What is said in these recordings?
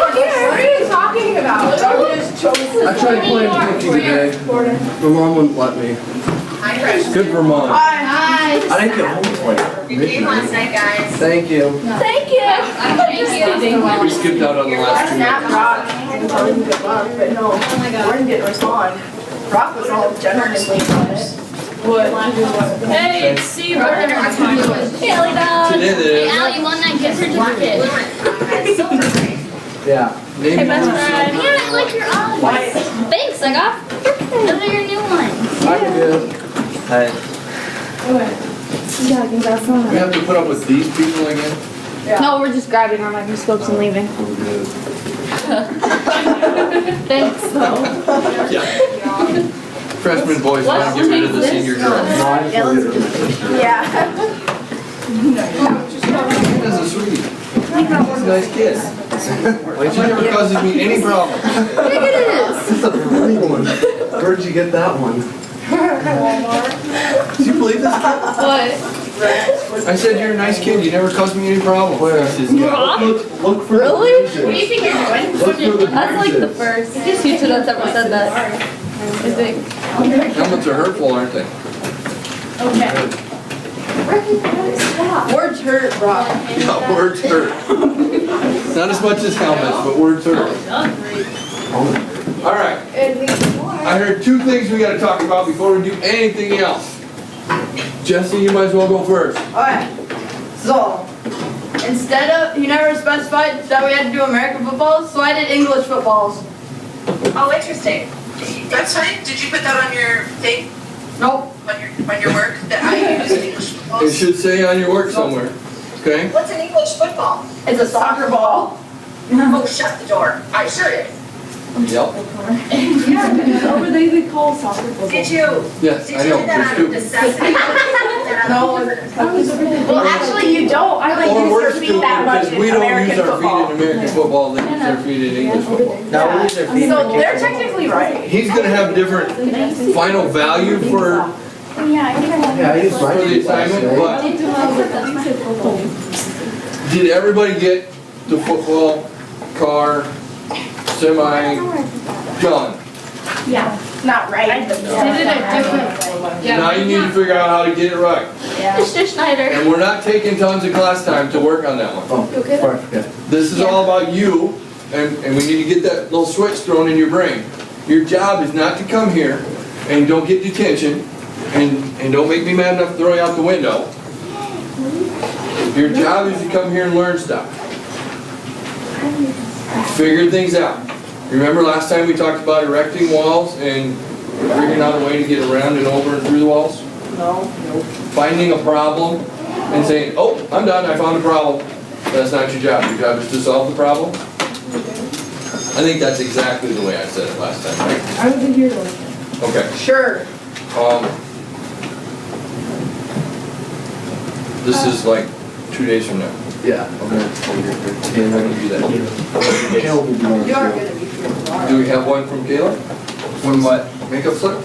What are you talking about? I tried playing hooky today. My mom wouldn't let me. Hi, Chris. Good Vermont. Hi. I didn't get home until like You came last night, guys. Thank you. Thank you. We skipped out on the last two. Snap Rock and tell him good luck, but no, Gordon didn't respond. Rock was all gentlemanly about it. Hey, it's C. Gordon. Haley dog. Today Hey, they Allie, won that gift certificate. Yeah. Hey, best friend. Man, I like your eyes. Thanks, I got those are your new ones. I'm good. Hey. Yeah, I think that's so We have to put up with these people again? No, we're just grabbing our microscopes and leaving. We're good. Thanks, though. Yeah. Freshman boys want to get rid of the senior girl. Yeah. That's a sweetie. He's a nice kid. Like, she never causes me any problems. Look at this. This is a funny one. Where'd you get that one? Do you believe this kid? What? I said you're a nice kid. You never caused me any problems. Where? He says, yeah. Look for Really? the What do you think you're doing? Look for the That's like the bruises. first teacher that's ever said that. I think. Helmets are hurtful, aren't they? Okay. Words hurt, Rob. Yeah, words hurt. Not as much as helmets, but words hurt. All right. I heard two things we got to talk about before we do anything else. Jesse, you might as well go first. Alright. So, instead of, you never specified that we had to do American footballs, so I did English footballs. Oh, interesting. That's fine. Did you put that on your thing? Nope. On your work that I use in English It football? should say on your work somewhere. Okay? What's an English football? It's a soccer ball. Oh, shut the door. I sure did. Yep. Over there they call soccer football. Did you? Yes, Did I you know. do that out of We're necessity? No. Well, actually, you don't. I like Or use we're your feet that much because in we don't American use our feet football. in American football, they use their feet in English football. No, we use our feet. So they're technically right. He's gonna have different final value for Yeah, I use my the feet last assignment, night. but did everybody get the football, car, semi, done? Not right. Did it a different way. Now you need to figure out how to get it right. Mr. Schneider. And we're not taking tons of class time to work on that one. Oh, sorry, yeah. This is all about you, and we need to get that little switch thrown in your brain. Your job is not to come here and don't get detention, and don't make me mad enough to throw you out the window. Your job is to come here and learn stuff. Figure things out. Remember last time we talked about erecting walls and figuring out a way to get around and over and through the walls? No. Finding a problem and saying, oh, I'm done, I found a problem. That's not your job. Your job is to solve the problem. I think that's exactly the way I said it last time, right? I wasn't here though. Okay. Sure. This is like 2 days from now. Yeah. Okay. And I can do that. Caleb will be on You are too. gonna be here tomorrow. Do we have one from Kayla? From what? Makeup slip?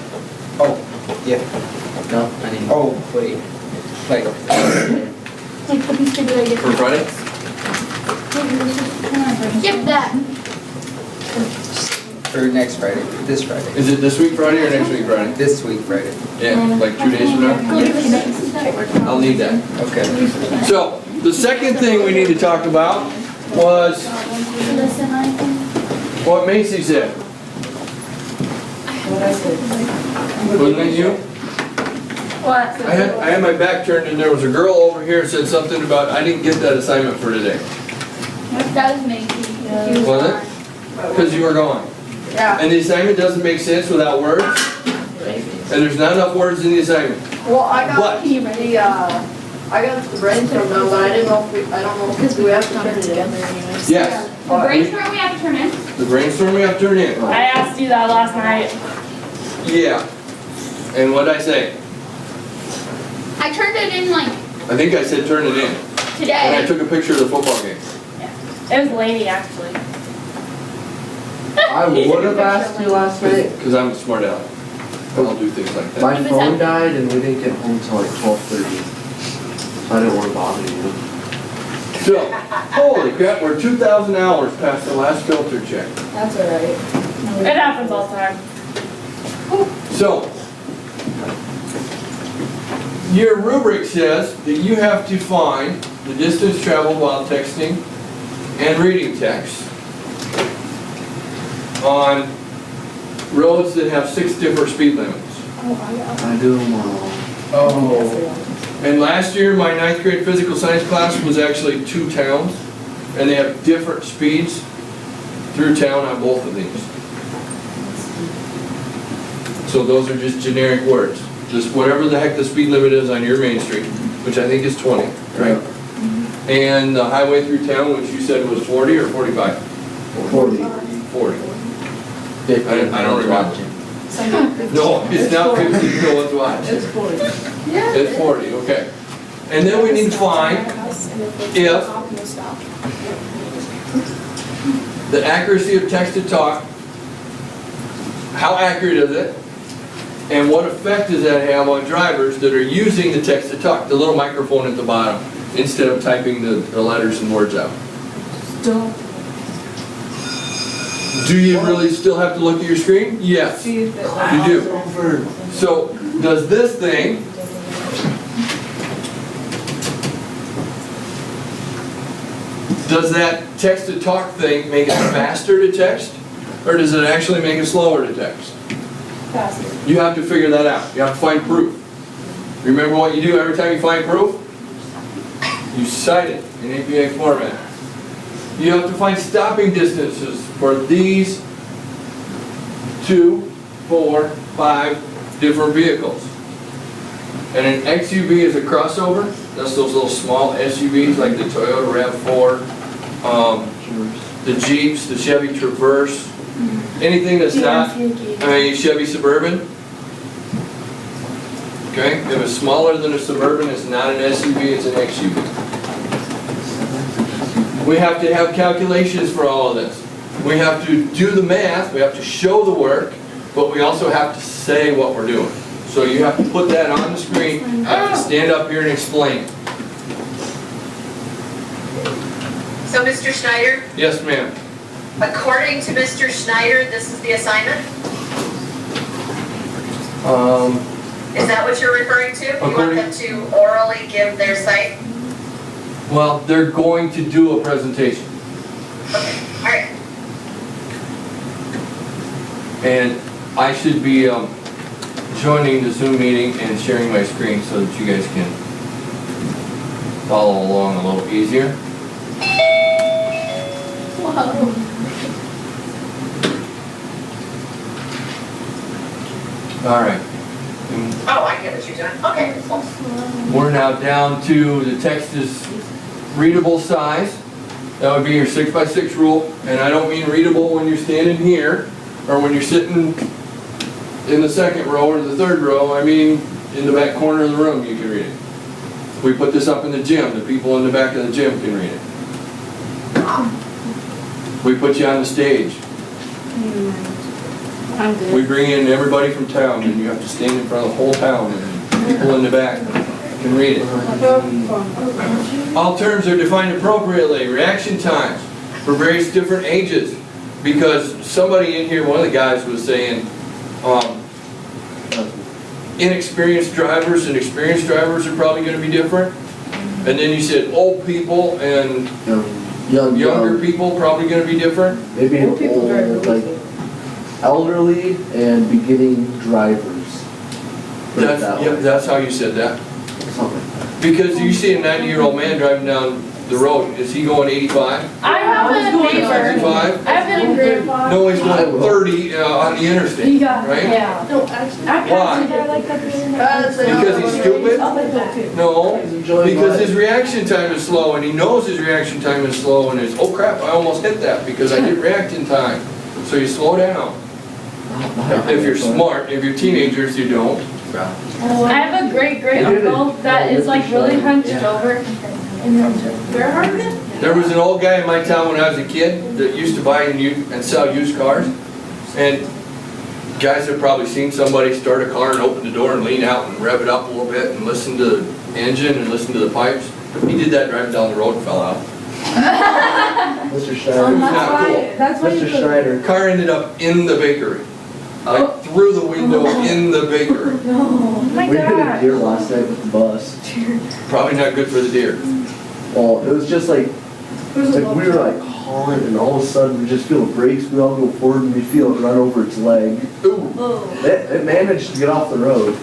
Oh, yeah. No, I didn't. Oh, wait. Like, Like the piece that I get. For Friday? Give that. for next Friday, this Friday. Is it this week Friday or next week Friday? This week Friday. Yeah, like 2 days from now? I'll need that. Okay. So, the second thing we need to talk about was what Macy said. Wasn't it you? What? I had my back turned and there was a girl over here who said something about, I didn't get that assignment for today. That was Macy. Was it? Because you were gone. Yeah. And the assignment doesn't make sense without words? And there's not enough words in the assignment. Well, I got What? I got the brainstorm done, but I didn't know if I don't know if we have to turn it together anyways. Yes. The brainstorm we have to turn in. The brainstorm we have to turn in. I asked you that last night. Yeah. And what'd I say? I turned it in like I think I said turn it in. And I today. took a picture of the football game. It was Lainey actually. I would have asked you last night. Because I'm a smart aleck. I'll do things like that. My phone died and we didn't get home till like 12:30. So I didn't want to bother you. So, holy crap, we're 2,000 hours past the last filter check. That's alright. It happens all the time. So, your rubric says that you have to find the distance traveled while texting and reading text on roads that have 6 different speed limits. I do them all. Oh. And last year, my 9th grade physical science class was actually 2 towns, and they have different speeds through town on both of these. So those are just generic words. Just whatever the heck the speed limit is on your main street, which I think is 20, right? And the highway through town, which you said was 40 or 45? 40. 40. I don't remember. No, it's not 50, no one's watching. It's 40. It's 40, okay. And then we need to find if the accuracy of text to talk, how accurate is it, and what effect does that have on drivers that are using the text to talk, the little microphone at the bottom, instead of typing the letters and words out. Do you really still have to look at your screen? Yes, you do. So, does this thing does that text to talk thing make it faster to text, or does it actually make it slower to text? Faster. You have to figure that out. You have to find proof. Remember what you do every time you find proof? You cite it in APA format. You have to find stopping distances for these 2, 4, 5 different vehicles. And an XUV is a crossover. That's those little small SUVs like the Toyota RAV4, the Jeeps, the Chevy Traverse, anything that's not a Chevy Suburban. Okay, if it's smaller than a Suburban, it's not an SUV, it's an XUV. We have to have calculations for all of this. We have to do the math, we have to show the work, but we also have to say what we're doing. So you have to put that on the screen, I have to stand up here and explain. So Mr. Schneider, Yes, ma'am. according to Mr. Schneider, this is the assignment? Is that what you're referring to? You want According- them to orally give their site? Well, they're going to do a presentation. Okay, all right. And I should be joining the Zoom meeting and sharing my screen so that you guys can follow along a little easier. All right. And Oh, I get what you're doing. Okay, cool. we're now down to the text is readable size. That would be your 6x6 rule. And I don't mean readable when you're standing here or when you're sitting in the 2nd row or the 3rd row. I mean in the back corner of the room you can read it. We put this up in the gym. The people in the back of the gym can read it. We put you on the stage. I'm good. We bring in everybody from town and you have to stand in front of the whole town and people in the back can read it. All terms are defined appropriately. Reaction times for various different ages. Because somebody in here, one of the guys was saying, inexperienced drivers and experienced drivers are probably going to be different. And then you said old people and younger people probably going to be different. Maybe Old people drive really like good. elderly and beginning drivers. Put it that way. That's how you said that. Something like that. Because you see a 90-year-old man driving down the road, is he going 85? I have a paper. 65? I have a grandpa. No, he's going 30 on the interstate, right? Yeah. No, actually. Why? Because he's stupid? No, He's enjoying because life. his reaction time is slow, and he knows his reaction time is slow, and it's, oh crap, I almost hit that because I didn't react in time. So you slow down. If you're smart, if you're teenagers, you don't. I have a great uncle that is like really hunched over. There was an old guy in my town when I was a kid that used to buy and sell used cars. And guys have probably seen somebody start a car and open the door and lean out and rev it up a little bit and listen to the engine and listen to the pipes. He did that driving down the road and fell out. Mr. Schneider. Not cool. That's why you Mr. put. Schneider. Car ended up in the bakery. Like through the window in the bakery. Oh my We hit a God. deer last night with the bus. Probably not good for the deer. Well, it was just like we were like hauling, and all of a sudden we just feel the brakes. We all go forward, and we feel it run over its leg. Ooh. It managed to get off the road.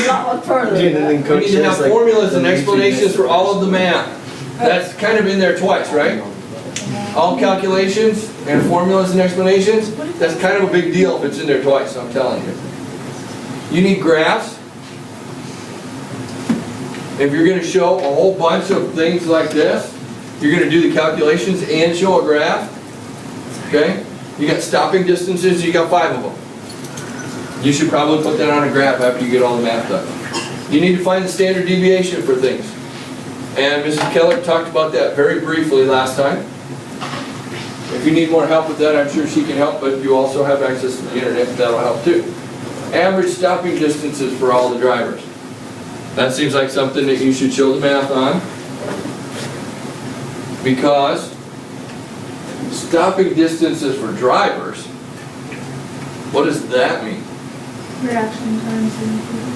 Not much further. Dude, and then We coach need to have says, like, formulas and the explanations for all of the math. That's kind of in there twice, right? All calculations and formulas and explanations, that's kind of a big deal if it's in there twice, I'm telling you. You need graphs. If you're gonna show a whole bunch of things like this, you're gonna do the calculations and show a graph. Okay? You got stopping distances, you got 5 of them. You should probably put that on a graph after you get all the math done. You need to find the standard deviation for things. And Mrs. Keller talked about that very briefly last time. If you need more help with that, I'm sure she can help, but you also have access to the internet, that'll help too. Average stopping distances for all the drivers. That seems like something that you should show the math on. Because stopping distances for drivers, what does that mean? Reaction times.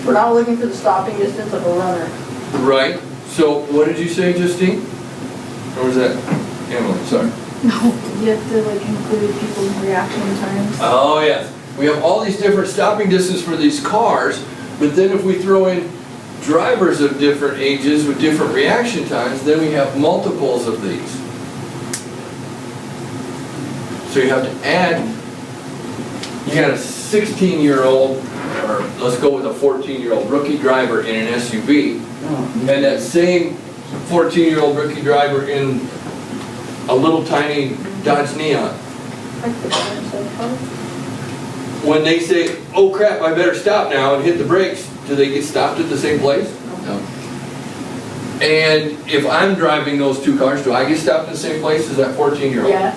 We're not looking for the stopping distance of a runner. Right? So what did you say, Justine? Or was that Emily? Sorry. No, you have to like include people's reaction times. Oh, yes. We have all these different stopping distances for these cars, but then if we throw in drivers of different ages with different reaction times, then we have multiples of these. So you have to add, you got a 16-year-old, or let's go with a 14-year-old rookie driver in an SUV, and that same 14-year-old rookie driver in a little tiny Dodge Neon. When they say, oh crap, I better stop now and hit the brakes, do they get stopped at the same place? No. And if I'm driving those two cars, do I get stopped at the same place as that 14-year-old? Yes.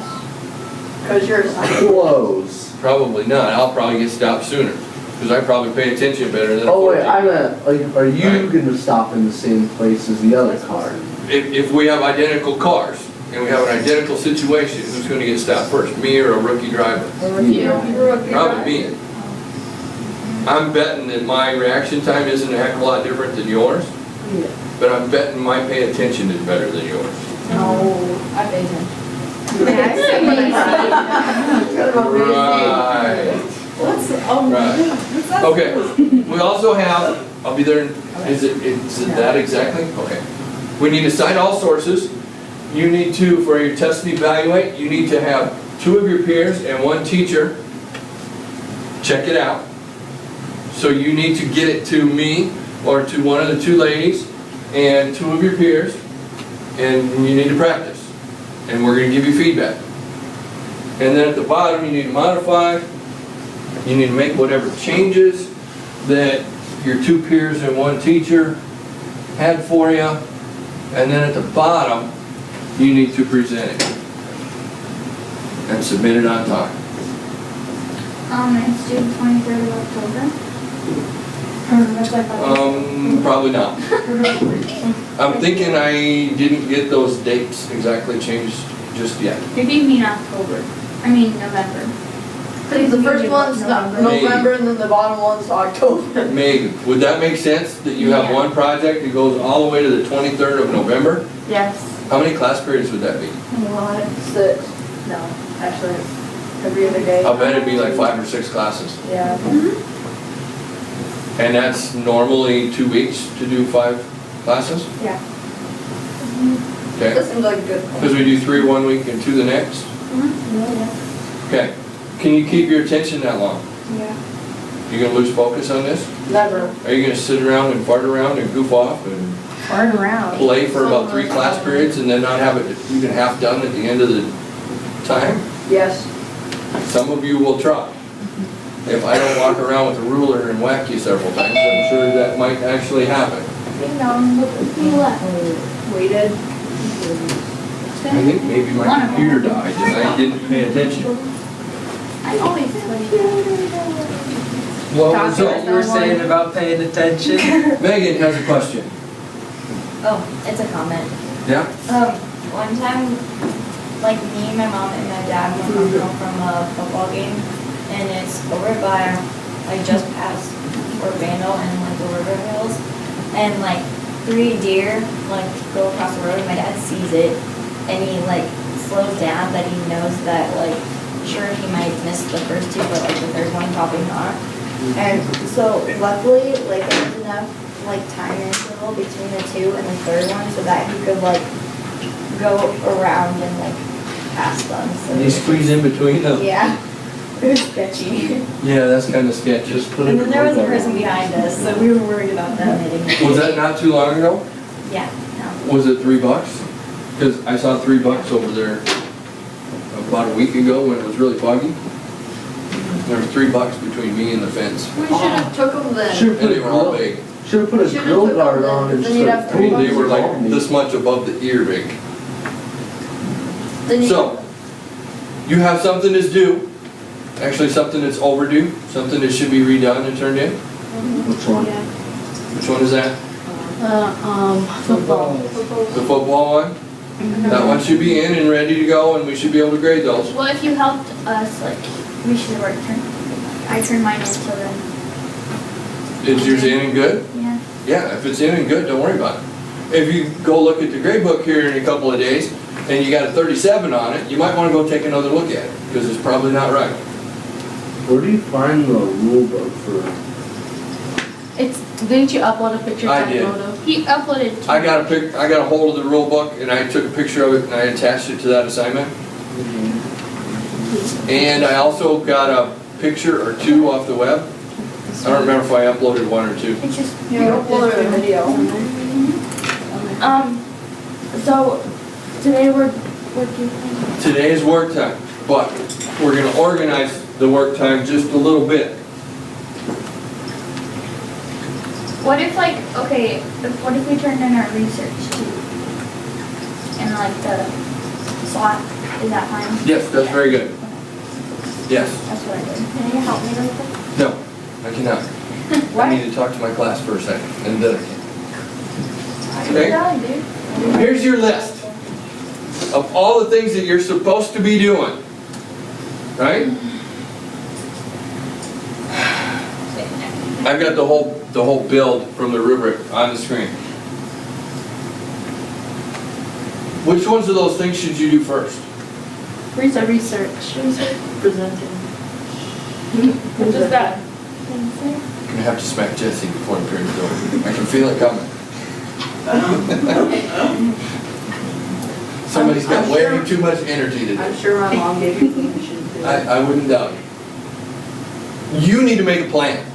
Because you're a Close. Probably not. I'll probably get stopped sooner, because I probably pay attention better than a Oh wait, 14. I meant, like, are you gonna stop in the same place as the other car? If we have identical cars, and we have an identical situation, who's going to get stopped first, me or a rookie driver? Probably me. I'm betting that my reaction time isn't a heck of a lot different than yours, but I'm betting my pay attention is better than yours. No, I pay attention. Right. Right. Okay. We also have, I'll be there, is it that exactly? Okay. We need to cite all sources. You need to, for your test and evaluate, you need to have 2 of your peers and 1 teacher check it out. So you need to get it to me or to one of the 2 ladies and 2 of your peers, and you need to practice. And we're going to give you feedback. And then at the bottom, you need to modify. You need to make whatever changes that your 2 peers and 1 teacher had for you. And then at the bottom, you need to present it and submit it on time. It's due 23rd of October. Probably not. I'm thinking I didn't get those dates exactly changed just yet. You're giving me in October. I mean November. The first one's November and then the bottom one's October. Maybe. Would that make sense that you have one project that goes all the way to the 23rd of November? Yes. How many class periods would that be? 6. No, actually, every other day. I'll bet it'd be like 5 or 6 classes. Yeah. And that's normally 2 weeks to do 5 classes? Yeah. Okay. That seems like a good Because we do 3 one week and 2 the next? Okay. Can you keep your attention that long? Yeah. You gonna lose focus on this? Never. Are you gonna sit around and fart around and goof off and Fart around. play for about 3 class periods and then not have it even half done at the end of the time? Yes. Some of you will try. If I don't walk around with a ruler and whack you several times, I'm sure that might actually happen. Waited. I think maybe my computer died and I didn't pay attention. I'm always What was it you were saying about paying attention? Megan has a question. Oh, it's a comment. Yeah? One time, like me, my mom, and my dad went home from a football game, and it's over by, like just past Fort Vandal and like the river hills, and like 3 deer like go across the road, and my dad sees it, and he like slows down, but he knows that like sure he might miss the first 2, but like the third one probably not. And so luckily, like there was enough like time interval between the 2 and the third one so that he could like go around and like pass them. So And you squeeze in between them? yeah, it was sketchy. Yeah, that's kind of sketchy. Just put And it. then there was a person behind us, so we were worried about them hitting us. Was that not too long ago? Yeah, no. Was it $3? Because I saw $3 over there about a week ago when it was really foggy. There was $3 between me and the fence. We should have took them then. Should've And put they a were all grill, big. should've put a Should've grill took guard them on then, and then you'd have just. I mean, they were like like this much above the ear big. Then you- So, you have something that's due, actually something that's overdue, something that should be redone and turned in. Which one? Which one is that? Football. The football one? That one should be in and ready to go, and we should be able to grade those. Well, if you helped us, like, we should work turn. I turned mine in, so then, Is yours in and good? yeah. Yeah, if it's in and good, don't worry about it. If you go look at the grade book here in a couple of days, and you got a 37 on it, you might want to go take another look at it, because it's probably not right. Where do you find the rule book for? Didn't you upload a picture I of that did. photo? He uploaded. I got a hold of the rule book, and I took a picture of it, and I attached it to that assignment. And I also got a picture or 2 off the web. I don't remember if I uploaded 1 or 2. It's just. You uploaded a video. So, today we're working. Today is work time, but we're going to organize the work time just a little bit. What if like, okay, what if we turned in our research too? And like the slot, is that fine? Yes, that's very good. Yes. That's what I did. Can you help me really quick? No, I cannot. I need to talk to my class for a second, and then I can. You're Okay? done, dude. Here's your list of all the things that you're supposed to be doing. Right? I've got the whole build from the rubric on the screen. Which ones of those things should you do first? Research. Presenting. What is that? I'm gonna have to smack Jesse before the period's over. I can feel it coming. Somebody's got way too much energy today. I'm sure my mom gave you permission to. I wouldn't doubt it. You need to make a plan.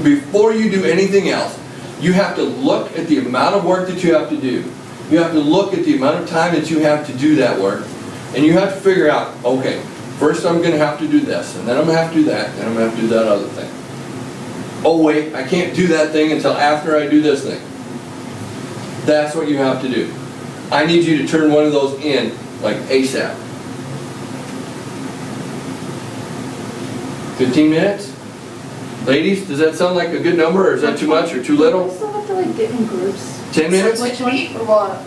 Before you do anything else, you have to look at the amount of work that you have to do. You have to look at the amount of time that you have to do that work. And you have to figure out, okay, first I'm going to have to do this, and then I'm going to have to do that, and then I'm going to have to do that other thing. Oh wait, I can't do that thing until after I do this thing. That's what you have to do. I need you to turn one of those in, like ASAP. 15 minutes? Ladies, does that sound like a good number, or is that too much or too little? We still have to like get in groups 10 minutes? Which one? For what?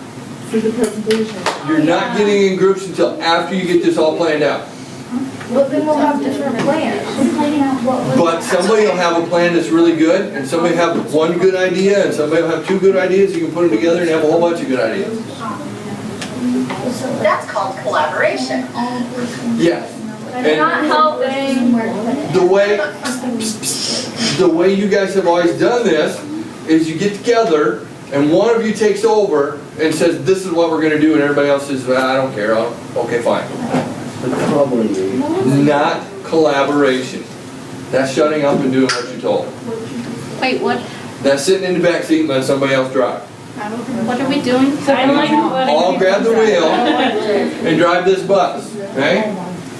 for the presentation. You're not getting in groups until after you get this all planned out. But then we'll have different plans. But somebody will have a plan that's really good, and somebody will have one good idea, and somebody will have 2 good ideas. You can put them together and have a whole bunch of good ideas. That's called collaboration. Yes. They're not helping. The way you guys have always done this is you get together and one of you takes over and says, this is what we're going to do, and everybody else says, well, I don't care. Okay, fine. Not collaboration. That's shutting up and doing what you're told. Wait, what? That's sitting in the back seat and letting somebody else drive. What are we doing? All grab the wheel and drive this bus, okay?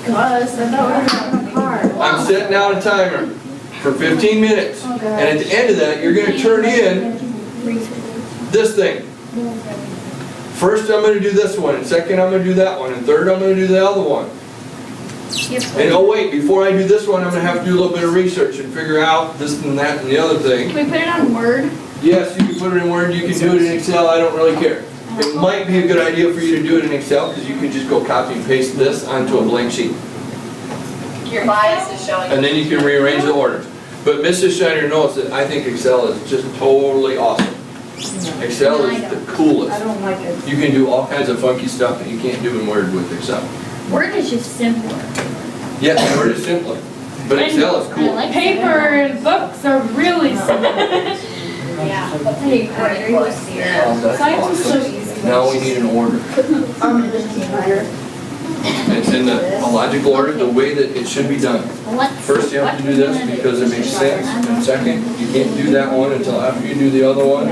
Cause I thought we were having a car. I'm setting out a timer for 15 minutes. And at the end of that, you're going to turn in this thing. First, I'm going to do this one, and second, I'm going to do that one, and third, I'm going to do the other one. And oh wait, before I do this one, I'm going to have to do a little bit of research and figure out this and that and the other thing. Can we put it on Word? Yes, you can put it in Word, you can do it in Excel, I don't really care. It might be a good idea for you to do it in Excel, because you can just go copy and paste this onto a blank sheet. Your bias is showing. And then you can rearrange the orders. But Mrs. Schneider knows that I think Excel is just totally awesome. Excel is the coolest. I don't like it. You can do all kinds of funky stuff that you can't do in Word with Excel. Word is just simpler. Yes, Word is simpler, but Excel is I cool. like Paper and books are really simple. Yeah, but paper is Science is so easy. Now we need an order. It's in a logical order, the way that it should be done. First, you have to do this because it makes sense, and second, you can't do that one until after you do the other one.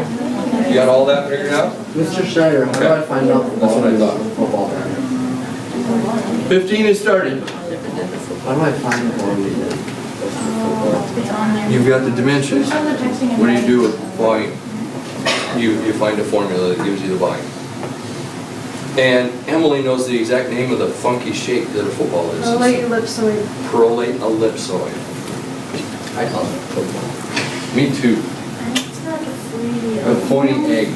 You got all that figured out? Mr. Schneider, how do I find out the That's what I thought. football? 15 has started. How do I find the ball? You've got the dimensions. What do you do with volume? You find a formula that gives you the volume. And Emily knows the exact name of the funky shape that a football is. Prolate ellipsoid. Prolate ellipsoid. I call it football. Me too. A pointy egg.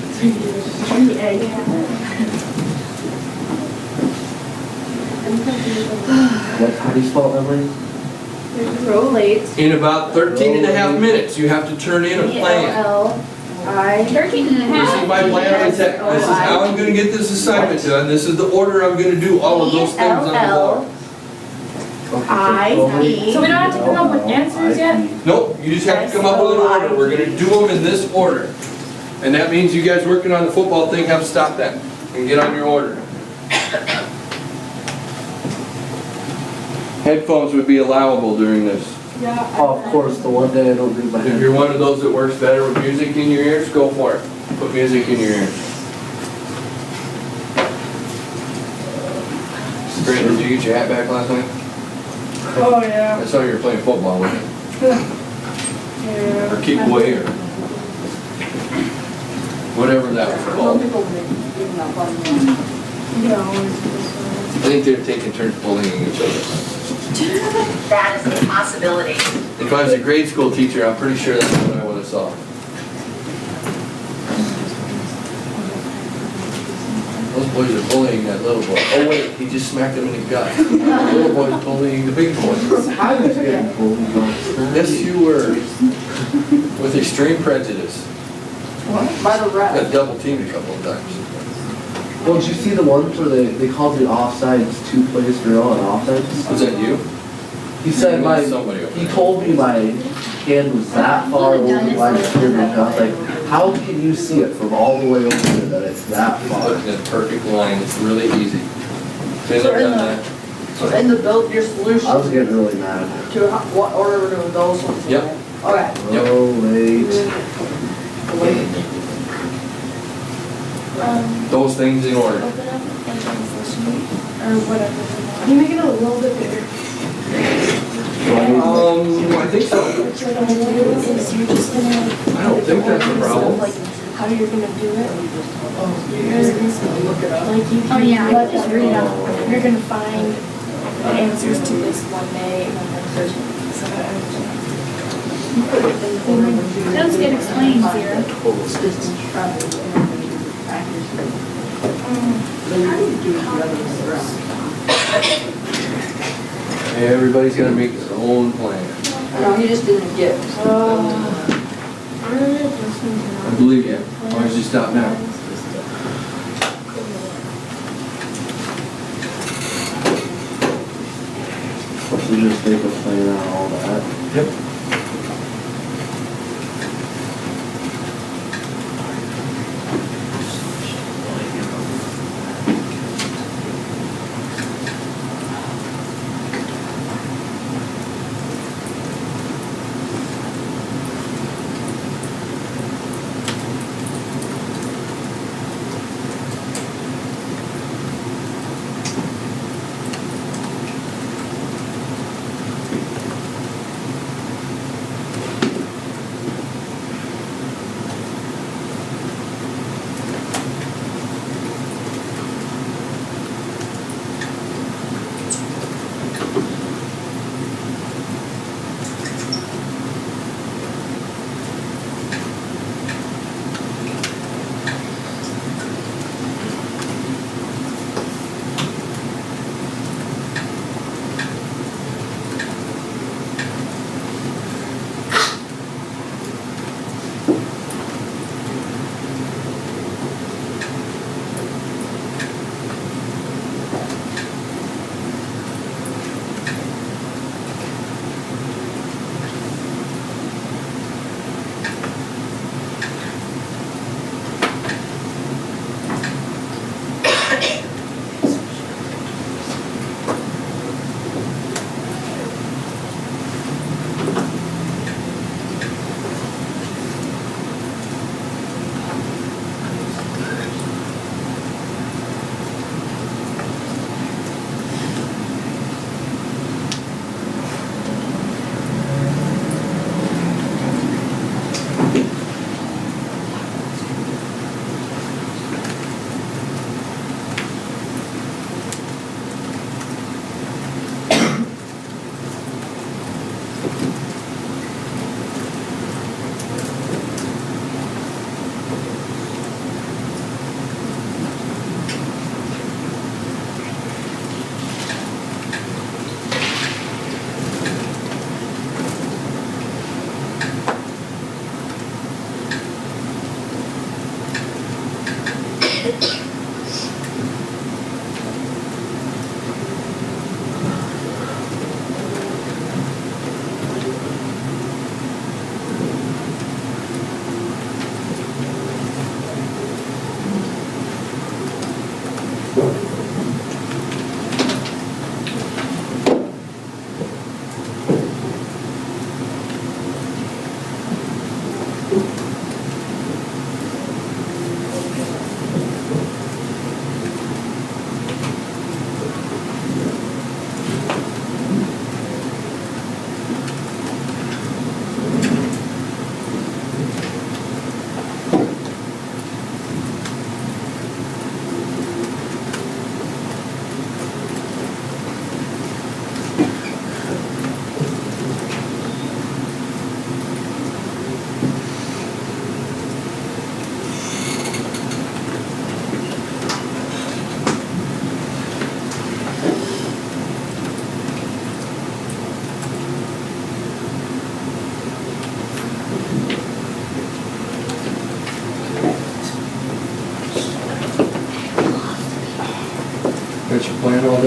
How do you spell Emily? Prolate. In about 13 and a half minutes, you have to turn in a plan. Turkey and a You see half. my plan right there? This is how I'm gonna get this assignment done. This is the order I'm gonna do all of those things on the board. So we don't have to come up with answers yet? Nope, you just have to come up with an order. We're gonna do them in this order. And that means you guys working on the football thing have to stop that and get on your order. Headphones would be allowable during this. Oh, of course, the one day I don't do my If you're one of those that works better with music in your ears, go for it. Put music in your ears. Brandon, did you get your hat back last night? Oh, yeah. I saw you were playing football with it. Yeah. Or kick away or whatever that was called. I think they're taking turns bullying each other. That is a possibility. If I was a grade school teacher, I'm pretty sure that's what I would have saw. Those boys are bullying that little boy. Oh wait, he just smacked him in the gut. The little boy's bullying the big boy. I was getting bullied last night. Yes, you were. With extreme prejudice. By the ref. Got double teamed a couple of times. Well, did you see the ones where they called it offsides 2 plays in a row and offsides? Was that you? He said Somebody over he there. told me my hand was that far over the line of scrimmage. I was like, how can you see it from all the way over there that it's that far? Look at that perfect line. It's really easy. Been there, done that. So in the build, your solution I was getting really mad. to what order we're doing those ones? Yep. Okay. Yep. Oh, wait. Those things in order. Open up and translation. Or whatever. Can you make it a little bit bigger? I think so. What you're gonna do is you're just gonna. I don't think that's a problem. Like, how you're gonna do it. You're gonna look it up. Like you Oh, can, yeah, I like, just read it up. you're gonna find the answers to this one day and then there's. Those get explained here. Everybody's gonna make their own plan. No, he just didn't get. I believe you. Why don't you stop now? So just make a plan on all that. Yep.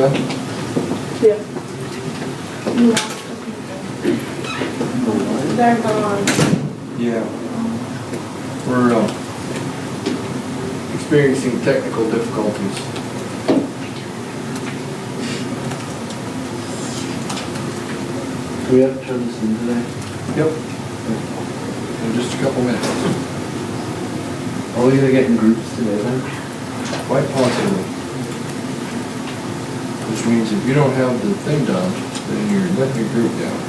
done? You lost the people. They're gone. Yeah. We're experiencing technical difficulties. Do we have to turn this in today? Yep. In just a couple minutes. Are we gonna get in groups today then? Quite possibly. Which means if you don't have the thing done, then you're letting your group down.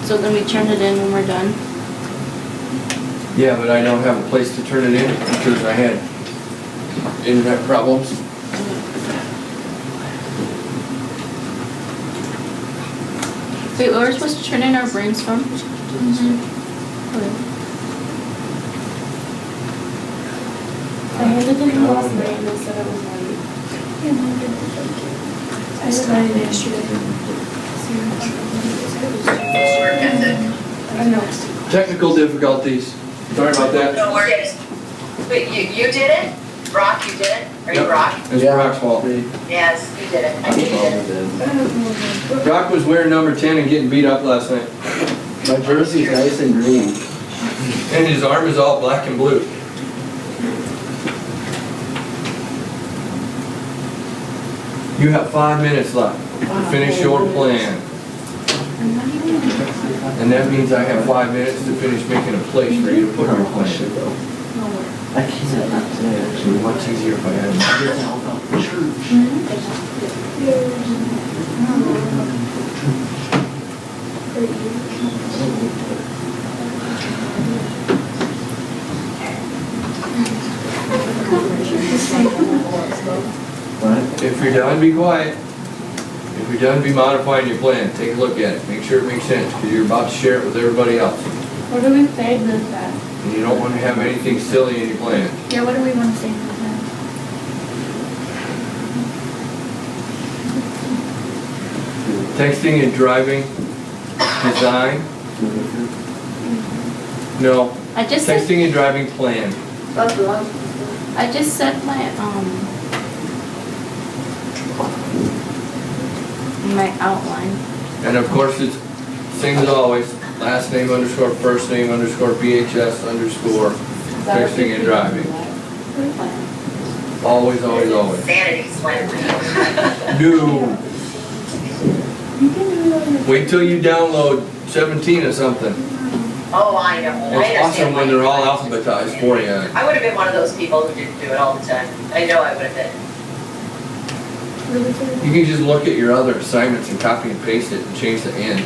So then we turn it in when we're done. Yeah, but I don't have a place to turn it in because I had internet problems. Wait, we were supposed to turn in our brains from? I handed it in last night and they said I was late. I started yesterday. Work ethic. I know. Technical difficulties. Sorry about that. No worries. Wait, you did it? Brock, you did it? Are you Yep. Brock? It's Brock's fault. Yes, you did it. I knew you did it. Brock was wearing number 10 and getting beat up last night. My jersey's nice and green. And his arm is all black and blue. You have 5 minutes left to finish your plan. And that means I have 5 minutes to finish making a place for you to put your plan. I can't not today It'd actually. be much easier if I had. It's all about the church. What? If you're done, be quiet. If you're done, be modifying your plan. Take a look at it. Make sure it makes sense, because you're about to share it with everybody else. What do we say to that? And you don't want to have anything silly in your plan. Yeah, what do we want to say to that? Texting and driving, design. No, I just said, texting and driving plan. That's wrong. I just said my outline. And of course, it's same as always, last name underscore first name underscore BHS underscore texting and driving. Always, always, always. Sanity slam. No. Wait till you download 17 or something. Oh, I know. I It's awesome understand when why they're you all do it. alphabetized for you. I would have been one of those people who didn't do it all the time. I know I would have been. You can just look at your other assignments and copy and paste it and change the end.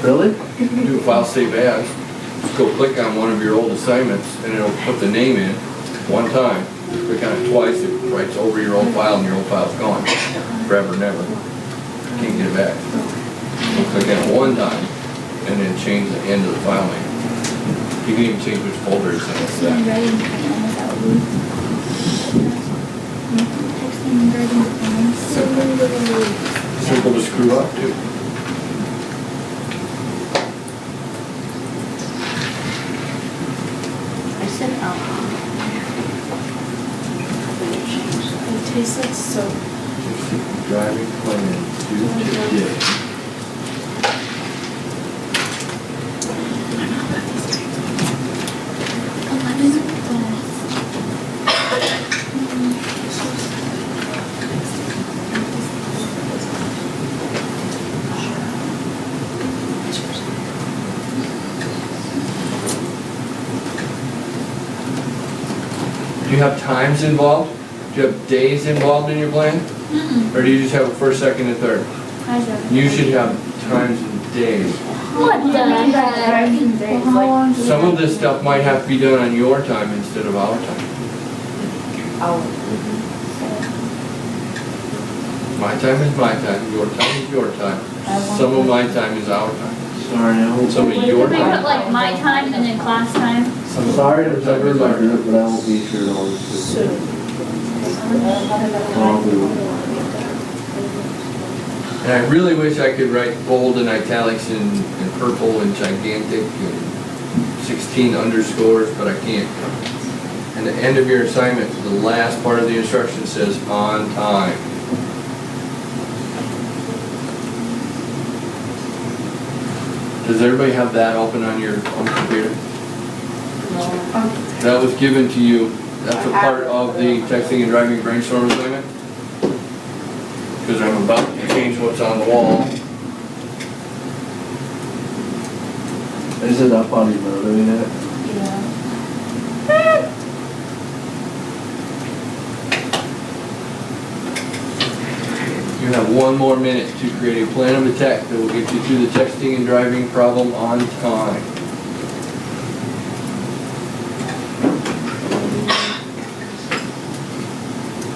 Really? You can do a file save as. Just go click on one of your old assignments and it'll put the name in one time. Click on it twice, it writes over your old file and your old file's gone. Forever and ever. Can't get it back. So click on it one time and then change the end of the file name. You can even change which folder it's in. It's Texting and that. writing plans, that would be. Texting and writing plans. Simple to screw up too. It tastes like soap. Driving plan, do today. Do you have times involved? Do you have days involved in your plan? Or do you just have a first, second, and third? You should have times and days. What the heck? Some of this stuff might have to be done on your time instead of our time. My time is my time, your time is your time. Some of my time is our time. Sorry, I hope. Some of Could your we put time. like my time and then class time? I'm sorry to cover my group, but I won't be here all this week. And I really wish I could write bold and italics and purple and gigantic and 16 underscores, but I can't. And the end of your assignment, the last part of the instruction says on time. Does everybody have that open on your own computer? That was given to you, that's a part of the texting and driving brainstorm assignment. Because I'm about to change what's on the wall. Is it up on your doing it? You have 1 more minute to create a plan of attack that will get you through the texting and driving problem on time.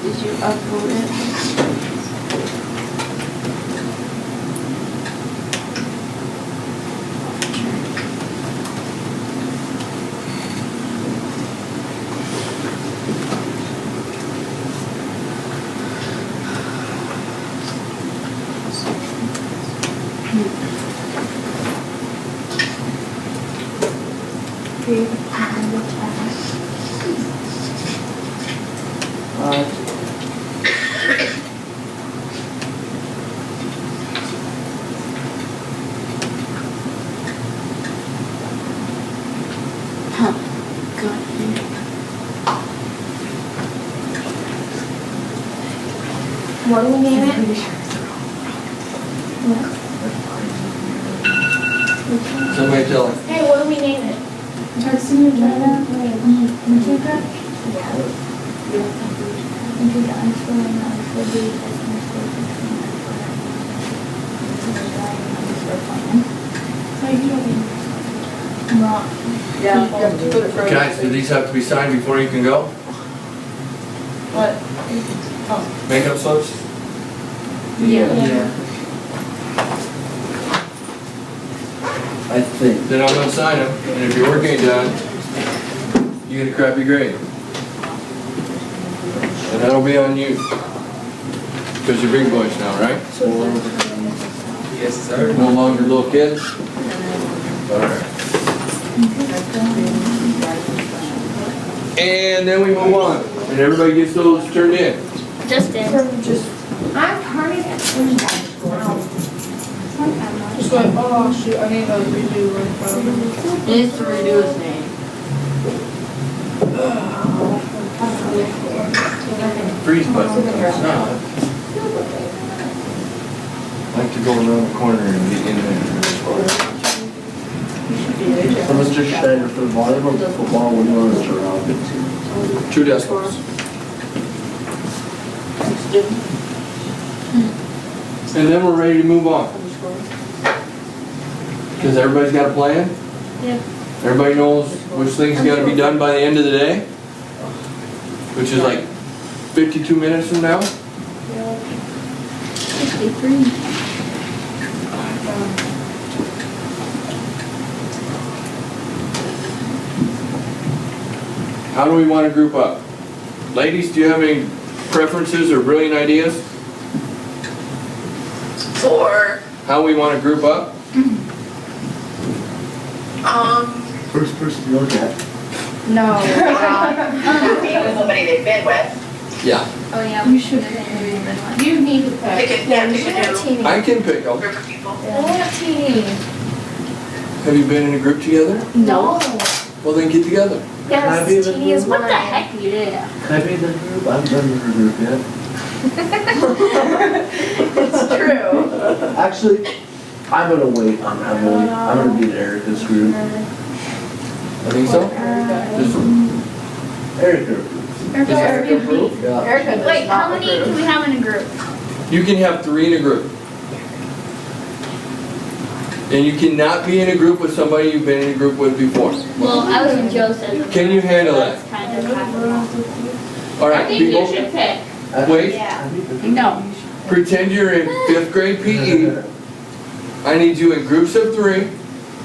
Did you upload it? Create a plan of attack. What do we name it? Somebody tell her. Hey, what do we name it? Texting and driving? Into the underscore and the underscore B, underscore Yeah, you have to put it first. Guys, do these have to be signed before you can go? What? Makeup slips? Yeah. I think. Then I'm gonna sign them, and if your work ain't done, you get a crappy grade. And that'll be on you. Because you're big boys now, right? Yes, sir. No longer little kids? Alright. And then we move on, and everybody gets those turned in. Just in. I'm hurrying at Just like, oh shoot, I need to redo one. He needs to redo his name. Freeze button, it's not. I like to go around the corner and get in there. So Mr. Schneider, for volleyball, football, what do you want us to round it to? 2 decimals. And then we're ready to move on. Because everybody's got a plan? Yeah. Everybody knows which things gotta be done by the end of the day? Which is like 52 minutes from now? 63. How do we want to group up? Ladies, do you have any preferences or brilliant ideas? For, How we want to group up? First person you look at. No. Be with somebody they've been with. Yeah, Oh, yeah, we should. You need to Pick pick. a, yeah, pick a new I can pick them. group of people. Have you been in a group together? No. Well, then get together. Can I be Yes, the teeny is group? what the heck? Yeah. Can I be in the group? I haven't been in the group yet. It's true. Actually, I'm gonna wait on Emily. I'm gonna be in Erica's group. I think so. Just Erica. Yeah. Erica does Wait, how not many approve. can we have in a group? You can have 3 in a group. And you cannot be in a group with somebody you've been in a group with before. Well, I was in Joseph. Can you handle That's that? kind of happened. All I right, think you people, should pick. wait. No. Pretend you're in 5th grade PE. I need you in groups of 3.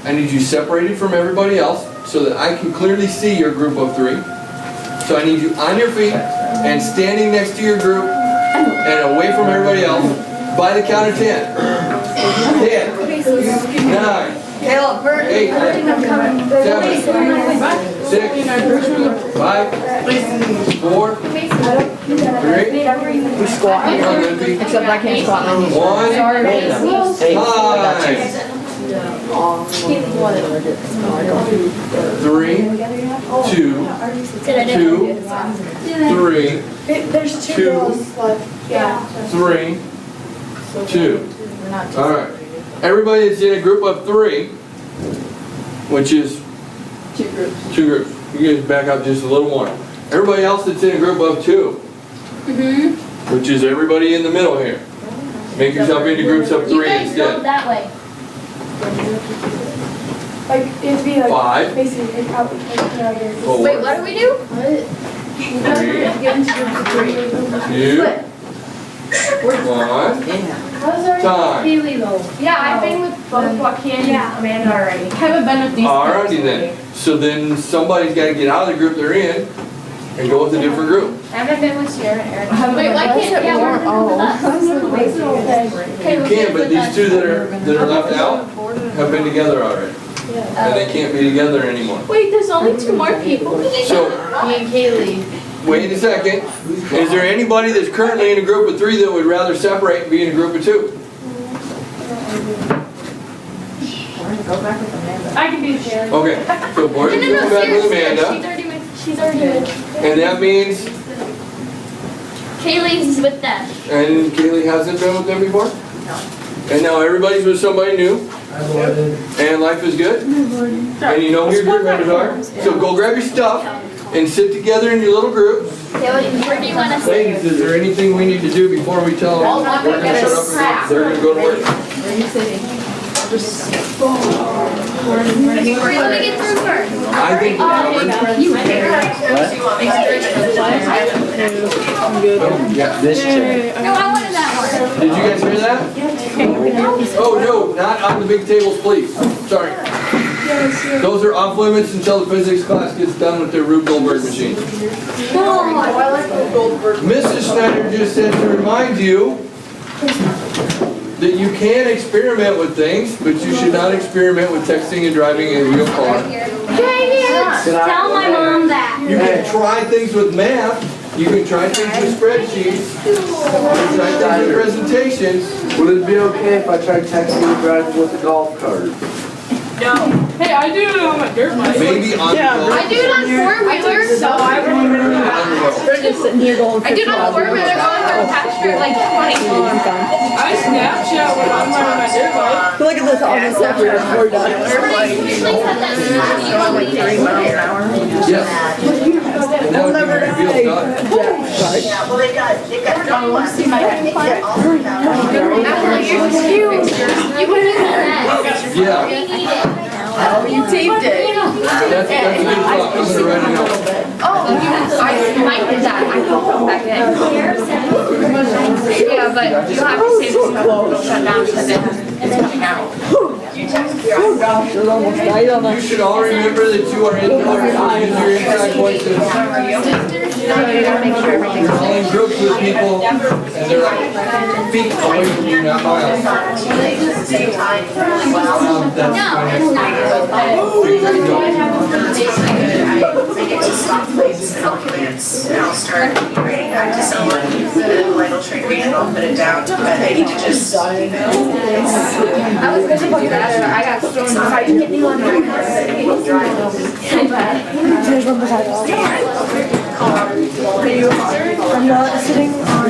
I need you separated from everybody else so that I can clearly see your group of 3. So I need you on your feet and standing next to your group and away from everybody else by the count of 10. 10, 9, Caleb, Bert. 8, 7, 6, 5, 4, 3, We squat. come on, Lindsay. Except I can't squat. 1, three, 2, Did I do 2, 3, There's 2, two girls left. Yeah. 3, 2. All right. Everybody that's in a group of 3, which is 2 groups. You guys back up just a little more. Everybody else that's in a group of 2, which is everybody in the middle here. Make yourself into groups of 3 You guys go instead. that way. Like it'd be like 5, basically like out like here. 4, Wait, what do we do? 3, Get into groups of 3. 2, 1, time. Haley though. Yeah, I've been with both Joaquin and Amanda already. I haven't been with these. Alrighty then. So then somebody's got to get out of the group they're in and go with a different group. I haven't been with Sierra and Erica. Wait, why can't you have Oh. You can, but these 2 that are left out have been together already. And they can't be together anymore. Wait, there's only 2 more people. So, Me and Kaylee. wait a second. Is there anybody that's currently in a group of 3 that would rather separate and be in a group of 2? Go back with Amanda. I can do Haley. Okay, so Boyd is No, going back with Amanda. She's already with. And that means, Kaylee's with them. and Kaylee hasn't been with them before? No. And now everybody's with somebody new, and life is good? And you know who your group members are? So go grab your stuff and sit together in your little groups. Where do you want to sit? Ladies, is there anything we need to do before we tell them we're going to shut up and they're going to go to work? Where are you sitting? Where do you want to get through first? I think This chair. No, I wanted that one. Did you guys hear that? Oh, no, not on the big tables, please. Sorry. Those are off limits until the physics class gets done with their Rube Goldberg machine. I like the Goldberg. Mrs. Schneider just said to remind you that you can experiment with things, but you should not experiment with texting and driving a real car. Tell my mom that. You can try things with math, you can try things with spreadsheets, you can try things with presentations. Would it be okay if I tried texting and driving with a golf cart? Hey, I do it on my dirt bike. Maybe on the go. I do it on four-wheelers. They're just sitting here going. I do it on four-wheeler going through a pasture like 20. I Snapchat when I'm on my dirt bike. Look at this, all this stuff we're done. Please have that Yes. And that would be your reveal done. Yeah, well, they got. Want to see my Yeah, You can use that. Yeah, We need it. Oh, you taped it. that's a good thought, I'm gonna write it down. Mine did that. I can come back in. Yeah, but you have to save it so it'll shut down because it's coming out. Oh gosh, it almost died on You us. should all remember that you are indoors, so use your inside voices. You're all in groups with people, and they're like feet away from you, not miles. Same time. That's No, it's not. fine. get to stop plates and I'll glance and I'll start writing back to someone and then I'll try to read it and I'll put it down. But I need to just, I was gonna do that, but I got thrown in. I didn't get anyone in my house. I'm not sitting on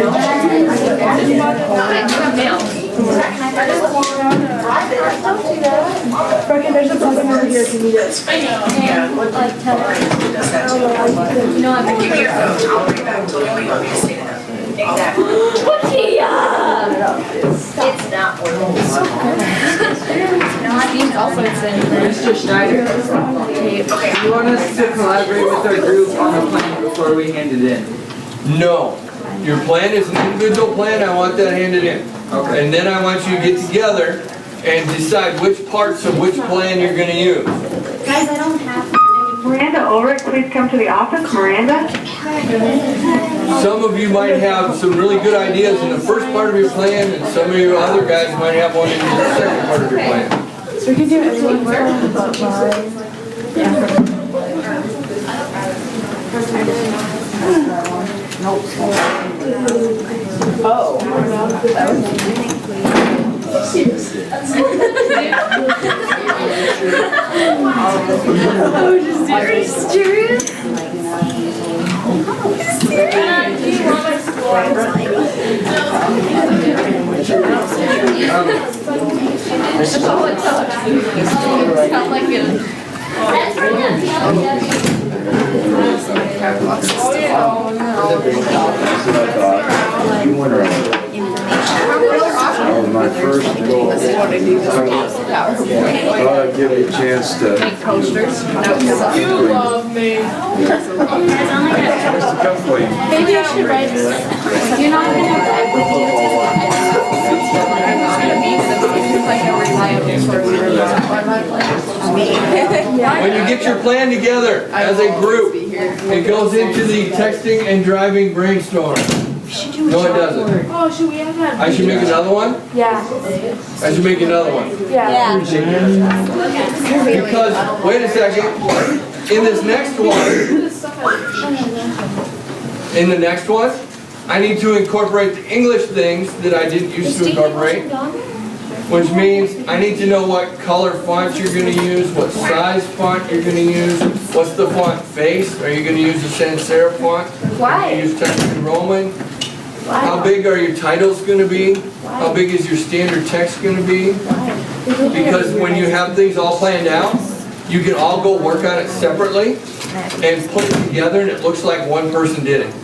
Brecken, there's a button over here if you need it. yeah, what does that do? You know, I'm Give me your phone, I'll read back to you what you want me to say to them. Exactly. It's not working. No, I think also it's in. Mr. Schneider, Okay. you want us to collaborate with our group on the plan before we hand it in? No. Your plan is an individual plan, I want that handed in. Okay. And then I want you to get together and decide which parts of which plan you're gonna use. Guys, I don't have. Miranda Ulrich, please come to the office. Miranda? Some of you might have some really good ideas in the first part of your plan, and some of you other guys might have one in the second part of your plan. So we can do everyone's phone but mine. Are you serious? You wonder, my first goal, I'll give you a chance to. You love me. Just a couple of you. Maybe I should write. You're not gonna have that with you. When you get your plan together as a group, it goes into the texting and driving brainstorm. No, it doesn't. Oh, should we have that? I should make another one? Yeah. I should make another one. Yeah. Because, wait a second, in this next one, I need to incorporate the English things that I didn't used to incorporate. Which means I need to know what color font you're going to use, what size font you're going to use, what's the font face? Are you going to use the sans serif font? Why? Are you use Times New Roman? How big are your titles going to be? How big is your standard text going to be? Because when you have things all planned out, you can all go work on it separately and put it together and it looks like one person did it.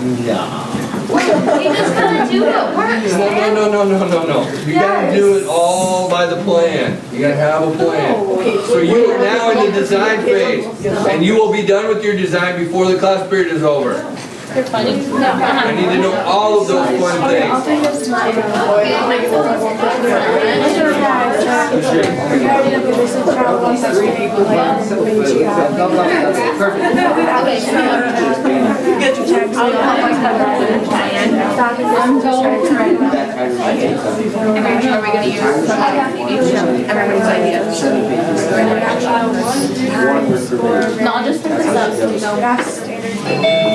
You just gotta do what works, man. No. You gotta do it all by the plan. You gotta have a plan. So you are now in the design phase, and you will be done with your design before the class period is over. You're funny. I need to know all of those fun things. Are we gonna use everybody's ideas? No, just for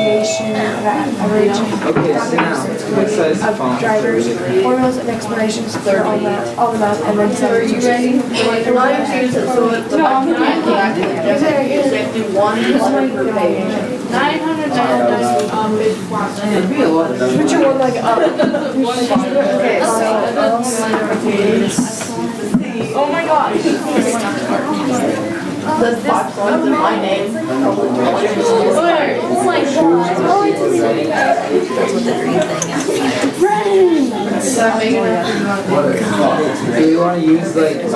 Okay, so now, what size font? Drivers, formulas and explanations for all the math, and then some. Are you ready? Why don't you use it so it's No, I'm not. do one letter per page. 999, Put your one leg up. Okay, Oh my gosh. This box runs in my name. Oh my god. Do you want to use like a...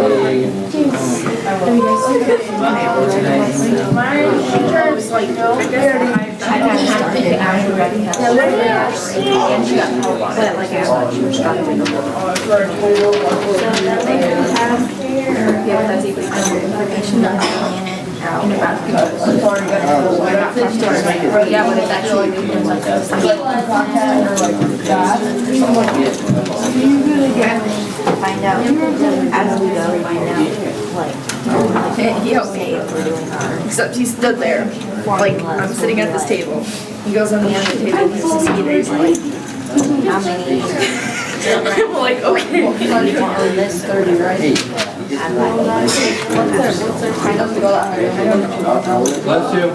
Yeah, but it's actually Find out as we go, find out, like, Except he stood there, like, I'm sitting at this table. He goes on the end of the table, he's just sitting there, he's like, How many? I'm like, okay. This 30, right? Hey. I have to go that hard. Bless you.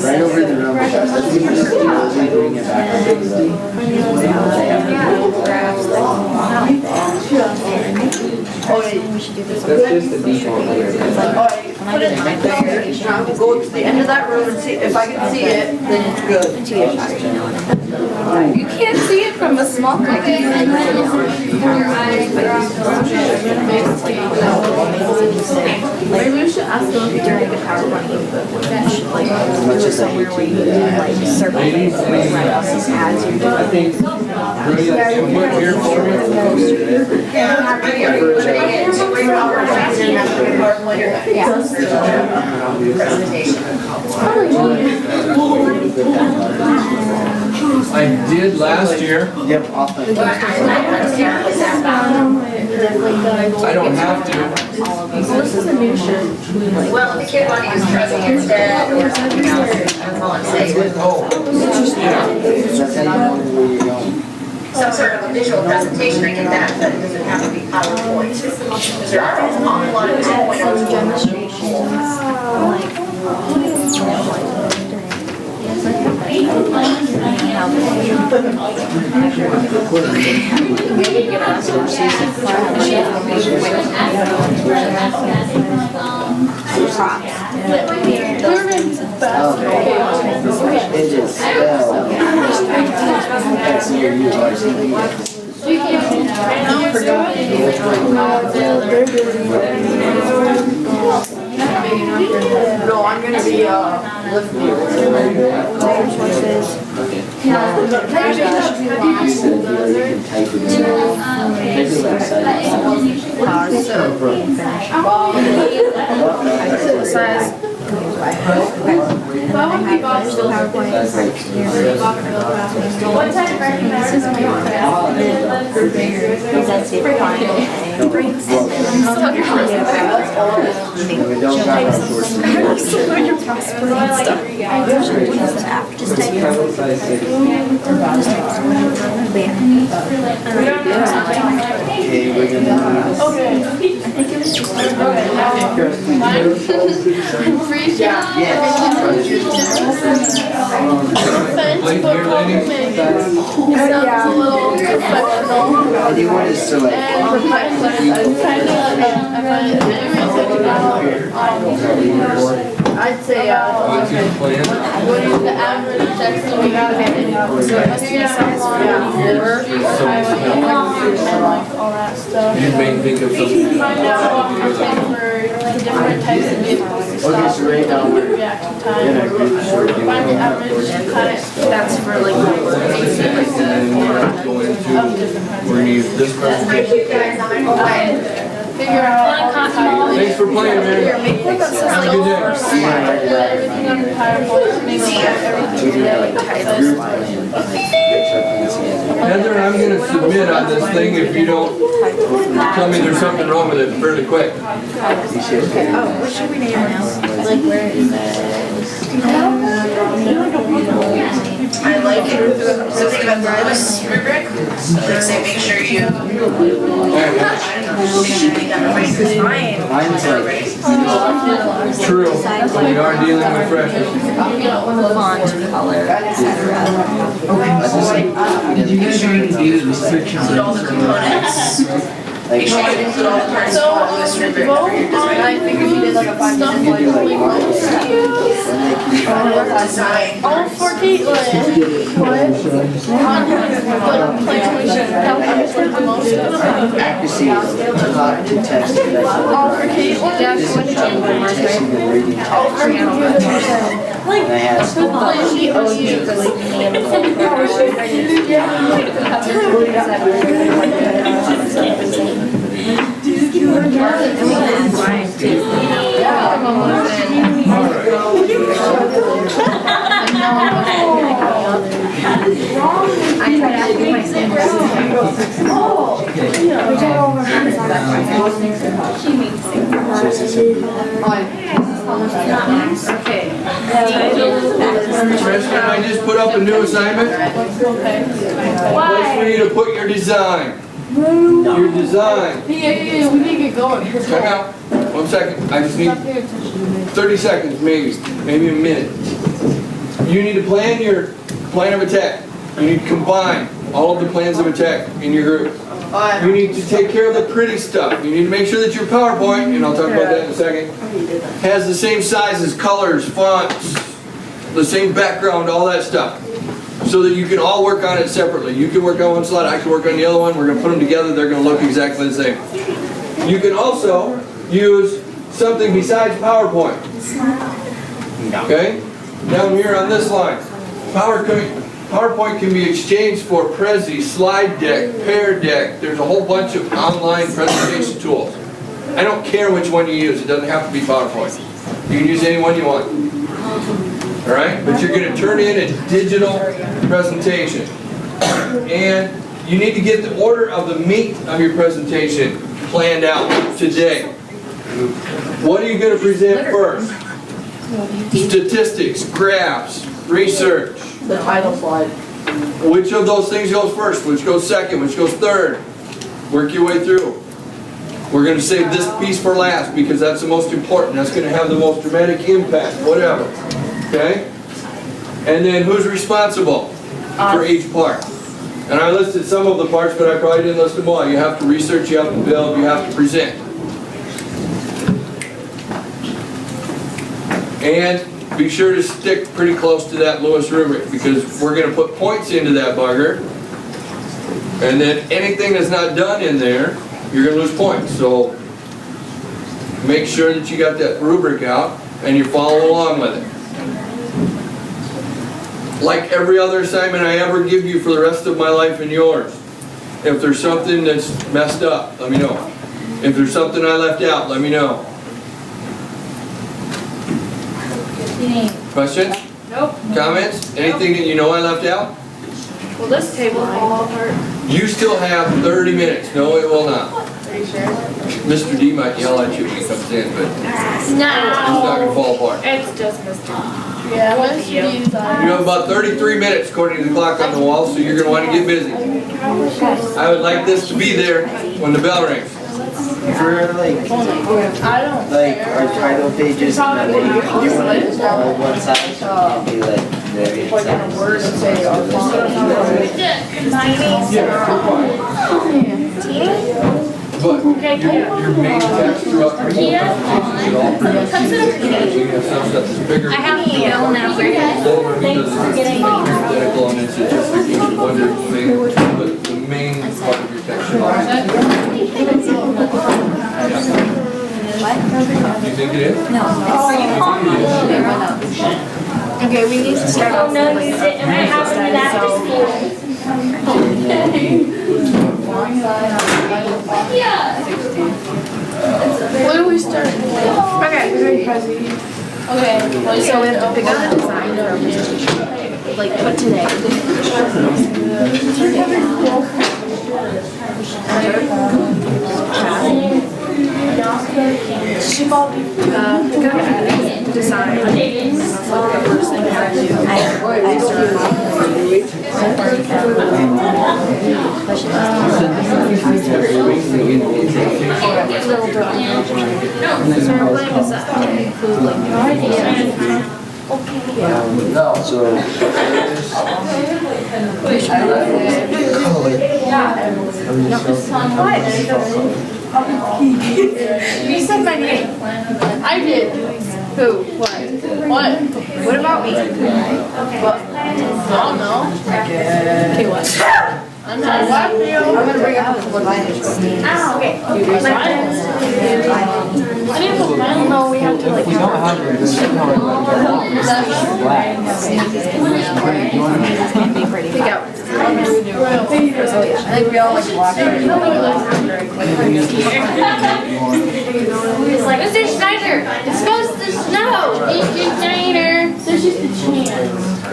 Right over the number. Bring it back. That's just the default layer. Put it right there. Go to the end of that room and see, if I can see it, then it's good. You can't see it from a small cookie. Maybe we should ask them if during the PowerPoint, that should like do it somewhere where you do like circle things ads you're doing. I think brilliant input here for me. I did last year. Yep, awesome. I don't have to. This is a new shirt. Well, if the kid wanted to use dressing instead or something else, I'm all saying. Oh, yeah. That's how you know where you're going. Some sort of a visual presentation, I get that, but it doesn't have to be PowerPoint. Because there are an awful lot of PowerPoint It is spelled. That's your No, I'm gonna be, lifting. What type of Okay, we're gonna. Late here, lady? All you want is to like. I'd say, What's your plan? what is the average text that we got in? So it must be all that stuff. You may think of something. Find out for different types of vehicles and stuff. Okay, so right now we're Reaction time. in a group short. Find the average time. That's for like. And then we're going to, we're gonna use this presentation. Figure out. Thanks for playing, man. Have a good day. Everything on the PowerPoint, make sure everything's Heather, I'm gonna submit on this thing if you don't tell me there's something wrong with it fairly quick. Oh, what should we name it? Like where is it? I like it. So think about the Lewis rubric. Like say, make sure you got the right design. Mine's like. True, we are dealing with freshmen. Font, color, etc. I just like. Make sure you include all the components. Like. Make sure you include all the parts of the Lewis rubric for your design. I figured he did like a 5 minute You do like one. one. Design. All for Caitlin. Accuracy is taught to text. All for Caitlin. Texting and reading All for text. And I had. I tried to do my same. Tristan, I just put up a new assignment. Place for you to put your design. Your design. Yeah, we need to get going. Check out. 1 second. I just need 30 seconds, maybe a minute. You need to plan your plan of attack. You need to combine all of the plans of attack in your group. You need to take care of the pretty stuff. You need to make sure that your PowerPoint, and I'll talk about that in a second, has the same sizes, colors, fonts, the same background, all that stuff. So that you can all work on it separately. You can work on one slide, I can work on the other one. We're going to put them together. They're going to look exactly the same. You can also use something besides PowerPoint. Okay? Down here on this line. PowerPoint can be exchanged for Prezi, slide deck, Pear Deck. There's a whole bunch of online presentation tools. I don't care which one you use. It doesn't have to be PowerPoint. You can use any one you want. All right? But you're going to turn in a digital presentation. And you need to get the order of the meat of your presentation planned out today. What are you going to present first? Statistics, graphs, research. The title slide. Which of those things goes first? Which goes second? Which goes third? Work your way through. We're going to save this piece for last because that's the most important. That's going to have the most dramatic impact, whatever. Okay? And then who's responsible for each part? And I listed some of the parts, but I probably didn't list them all. You have to research, you have to build, you have to present. And be sure to stick pretty close to that Lewis rubric because we're going to put points into that bugger. And then anything that's not done in there, you're going to lose points. So make sure that you got that rubric out and you're following along with it. Like every other assignment I ever give you for the rest of my life and yours, if there's something that's messed up, let me know. If there's something I left out, let me know. Questions? Nope. Comments? Anything that you know I left out? Will this table fall apart? You still have 30 minutes. No, it will not. Are you sure? Mr. D might yell at you when he comes in, but it's not going to fall apart. It's just Mr. Yeah, what's You have about 33 minutes according to the clock on the wall, so you're going to want to get busy. I would like this to be there when the bell rings. For like our title pages, and then you want it all one side, so it can be like various But your main text throughout your whole presentation is all pretty much the same. You have some stuff that's bigger. I have to go now. Thanks for getting identical and it's just each one of the main part of your text should always be. You think it is? No. Okay, we need to start off. Oh no, you didn't. I have to do that to school. Yeah. When do we start? Okay, we're doing Prezi. Okay. So we have to pick out a design from like put today. Design. You said my name. I did. Who? What? What about me? What? I don't know. Okay, what? I'm not watching you. I'm gonna bring up what mine is. Oh, okay. I didn't put mine. No, we have to like. We don't have it. Pick out. I think we all like watch it. He's like, Mr. Schneider, it's supposed to snow. Mr. Schneider. There's just a chance.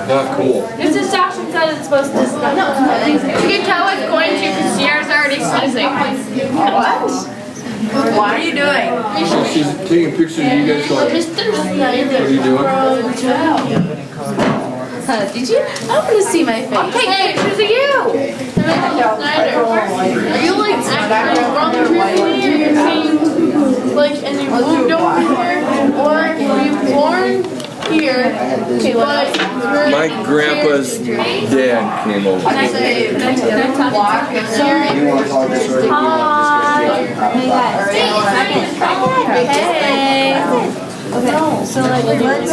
Not cool. Mr. Stockton said it's supposed to snow. No, you can tell it's going to because What are you doing? She's taking pictures of you guys going, what are you doing? Did you? I want to see my face. I'm taking pictures of you. Snyder. Are you like actually from here? Like, and you moved over here? Or were you born here? But My grandpa's dad came over. can I say, You want all this work? Hey. Okay, so like let's use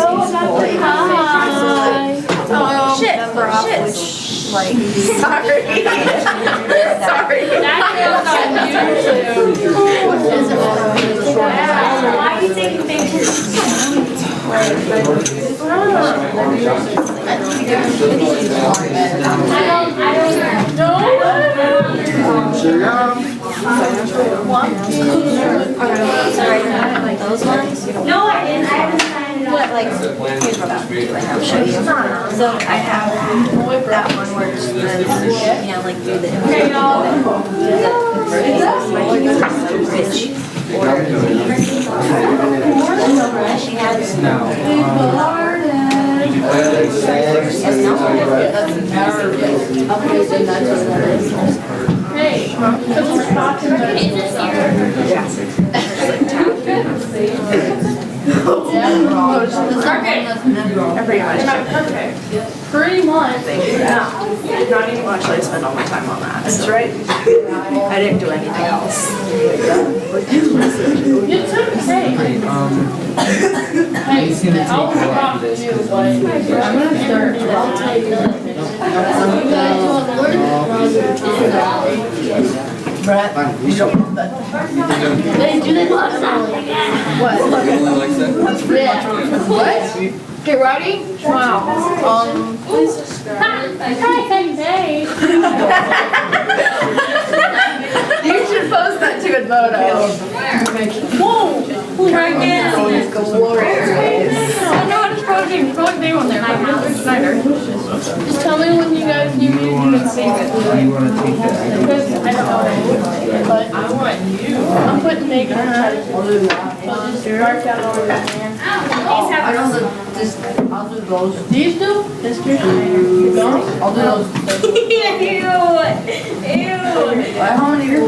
Oh, shit. Shit. like Sorry. Sorry. Why are you taking pictures? like those ones. No, I didn't. I haven't signed it up. But like here's what I'll do. Like I'll show you. So I have that one where it says, you know, like do the she has Pretty much. Not even actually, I spend all my time on that. That's right. I didn't do anything else. You took hey. Hey, I'll talk to you, but I'm gonna start. I'll tell you. Brett, you don't want that. They do this last time. What? You only like that? Yeah. What? Okay, ready? Wow. Please subscribe. Hey. You should post that to Edmodo. Whoa. Right now. It's glorious. I know it's project. Project name on there. Mr. Snyder. Just tell me when you guys give me your favorite. You wanna take that? Because I don't know. But I want you. I'm putting Megan in charge. So just mark down over there, man. I don't know, just, I'll do those. These two? Mr. Snyder. You going? I'll do those. Ew. How many are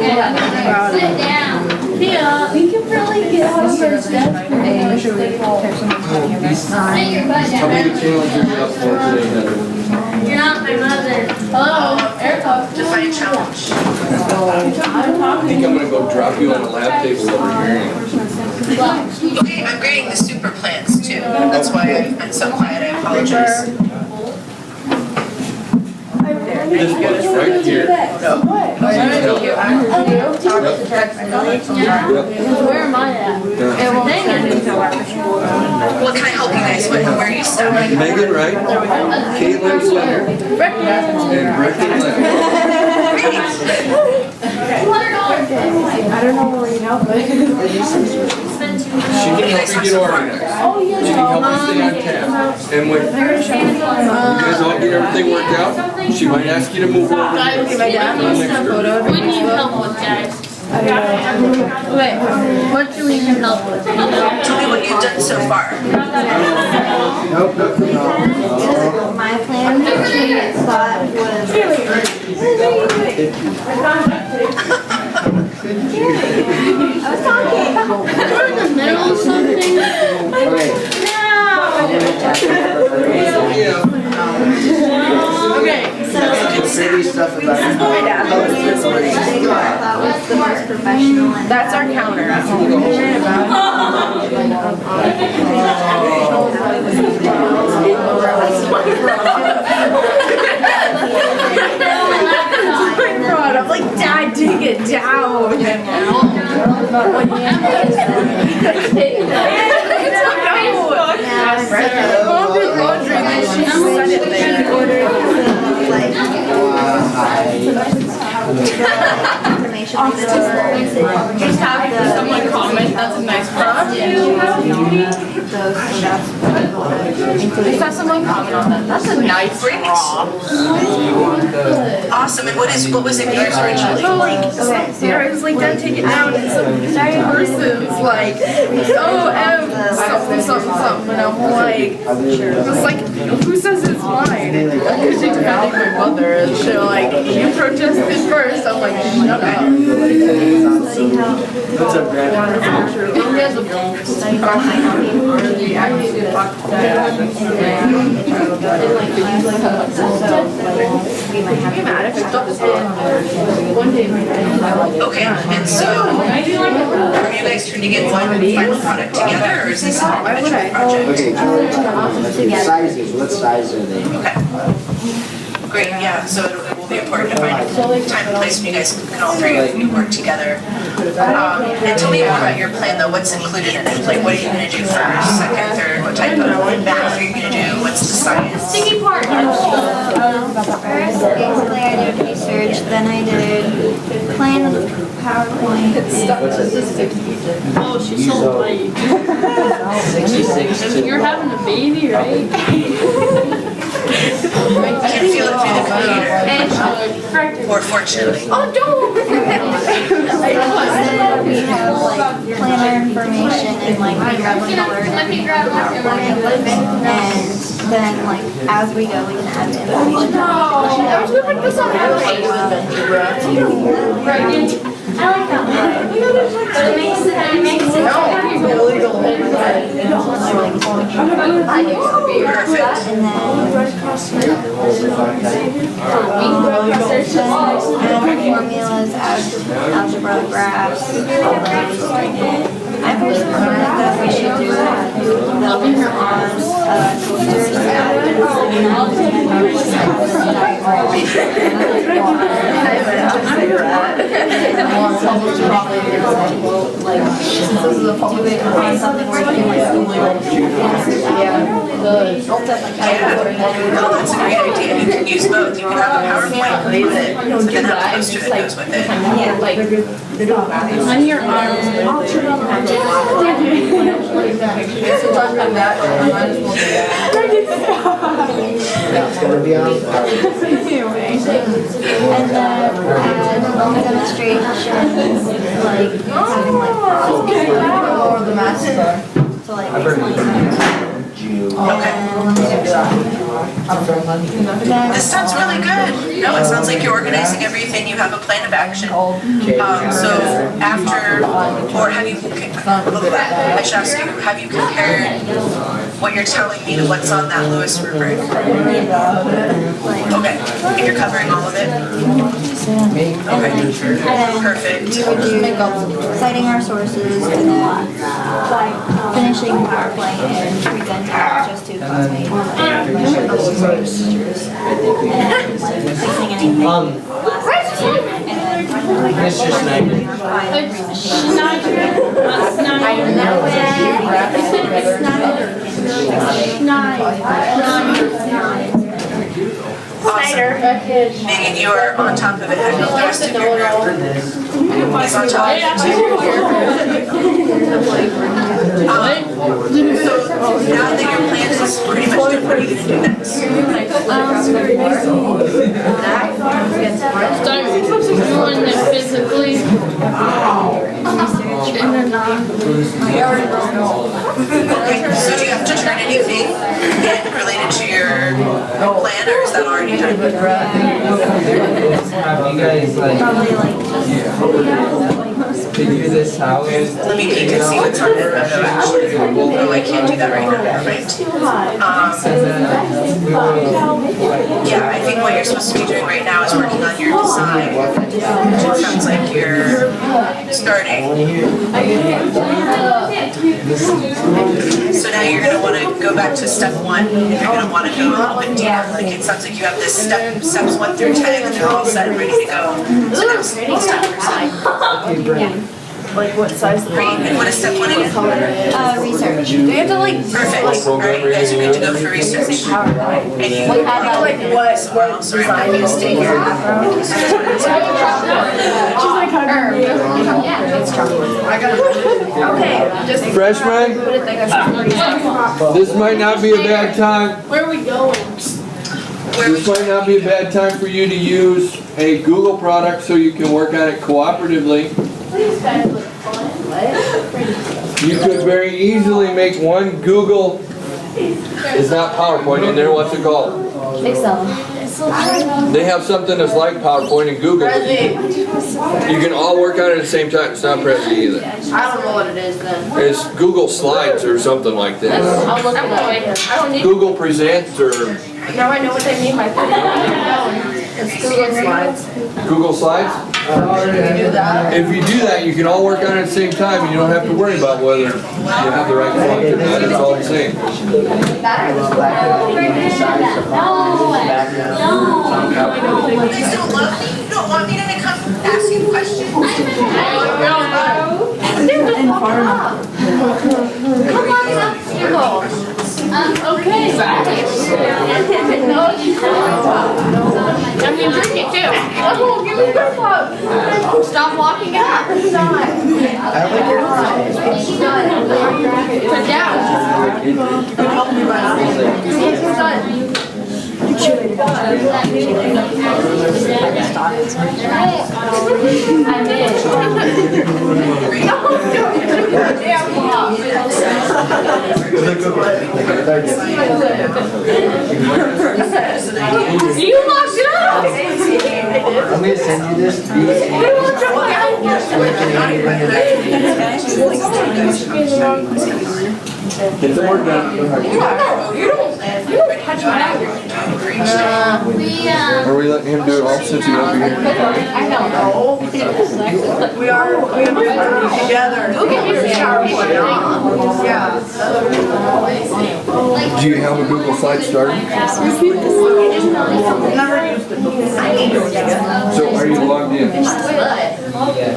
Sit down. Yeah, we can probably get out of our steps. Hey, make sure we type something on your guys. Sit your butt How down. many channels are you up for today, Heather? You're not my mother. Hello, Erica. Define challenge. I think I'm gonna go drop you on the lab table over here. Okay, I'm grading the super plants too. That's why I've been so quiet. I apologize. This one's right here. Where am I at? What can I help you guys with? Where are you stuck? Megan Wright, Caitlin Flemmer, and Ricky Leonard. I don't know where you know, but. She can help you get organized. She can help you stay on task. And when you guys all get everything worked out, she might ask you to move over. Guys, to the next group. we need help with, guys. Wait, what do we need help with? Tell me what you've done so far. my plan to spot I was talking. We're in the middle of something. Okay. Pretty stuff about My dad. That was the most professional and That's our counter. I'm like, Dad, dig it down. Mom did laundry and she set it there. information. Just have someone comment, that's a nice project. those, so that's what I want to include. I saw someone comment on that. That's a nice draw. Awesome, and what was it yours originally? So like, Sarah was like, Dad, take it down, and some person's like, oh, something, something, something, and I'm like, it's like, who says it's mine? Because she's defending my mother, and they're like, you protested first. I'm like, shut up. What's up, Brad? He has a study behind the actually talk to Dad. Okay, and so are you guys turning in one final product together, or is this an individual project? Okay, sizes, what size are they? Okay. Great, yeah, so it will be important to find a time and place when you guys can all three of you work together. And tell me more about your plan though, what's included in it? Like what are you gonna do first, second, third, what type of math are you gonna do, what's the science? Sticky part. First, basically I did research, then I did plan with PowerPoint. Oh, she's so late. 66. You're having a baby, right? I can feel it through the computer. Or fortunately. Oh, don't! Then we have like planner information and like we grab one color and we grab PowerPoint. And then like as we go we can add the information. I was gonna put this on I like that one. But it makes it And then formulas, algebra, graphs, all those. I personally think that we should do those on toasters, something where you can No, that's a great idea. You can use both. You can have a PowerPoint with it, and then have a poster that goes with it. On your arm. It's gonna be on. and then add demonstrations, like having like or the master to like explain. This sounds really good. No, it sounds like you're organizing everything. You have a plan of action. So after, or have you, I should ask you, have you compared what you're telling me to what's on that Lewis rubric? Okay, and you're covering all of it? Okay, perfect. We would do citing our sources and then finishing PowerPoint and presenting just to classmates. And then fixing anything last minute. And then Mr. Snyder. Awesome. Megan, you are on top of it. I know the rest of your group is on top of it too. So now that your plan is pretty much done, what are you going to do next? Start doing it physically. And then Okay, so do you have to turn anything in related to your plan, or is that already done? Have you guys like probably like just figure this out? Let me peek and see what's on it. Oh, actually. Oh, I can't do that right now, right? Yeah, I think what you're supposed to be doing right now is working on your design, which it sounds like you're starting. So now you're going to want to go back to step 1, and you're going to want to go a little bit deeper. Like it sounds like you have this steps 1 through 10, and they're all set and ready to go. So now it's time for design. Like what size? Great, and what is step 1 again? research. Do you have to like Perfect. All right, you guys are good to go for research. And you like what sorry, I'm going to stay here. She's like, Yeah, it's chocolate. Okay, just. Freshmen, this might not be a bad time. Where are we going? This might not be a bad time for you to use a Google product so you can work on it cooperatively. These guys look fun. You could very easily make one Google, it's not PowerPoint in there, what's it called? Excel. They have something that's like PowerPoint and Google. You can all work on it at the same time. It's not Prezi either. I don't know what it is then. It's Google Slides or something like that. I'll look it up. I don't need. Google Presents or Now I know what they mean by putting it. It's Google Slides. Google Slides. Can you do that? If you do that, you can all work on it at the same time and you don't have to worry about whether you have the right font or not. It's all the same. You guys don't love me? You don't want me to come ask you questions? Come on up, Swivl. Okay. I mean, drink it too. Oh, give me your cup. Stop walking out. I like your Put down. You locked it up! I'm gonna send you this. It's work done. Are we letting him do it all since he won't be here? I don't know. We are together. Look at your PowerPoint. Yeah. Do you have a Google Slide started? Never used it before. So are you logged in? Okay.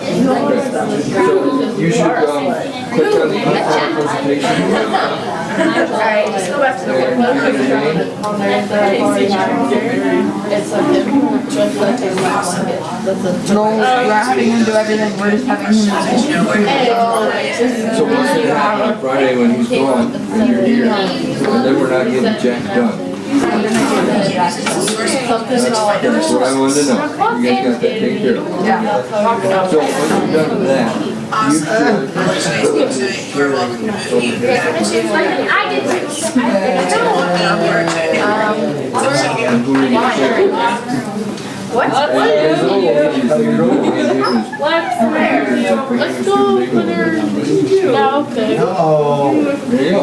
So you should click on the presentation. Alright, just go back to the No, we're not having him do everything, we're just having him. So what's going to happen on Friday when he's gone and you're here, and then we're not getting jack done? That's what I wanted to know. You guys got that taken care of? Yeah. So once you're done with that, you should. You're welcome to move here. I did. And who are you going to say? What? Let's go for their. Yeah, okay. Oh. There you go.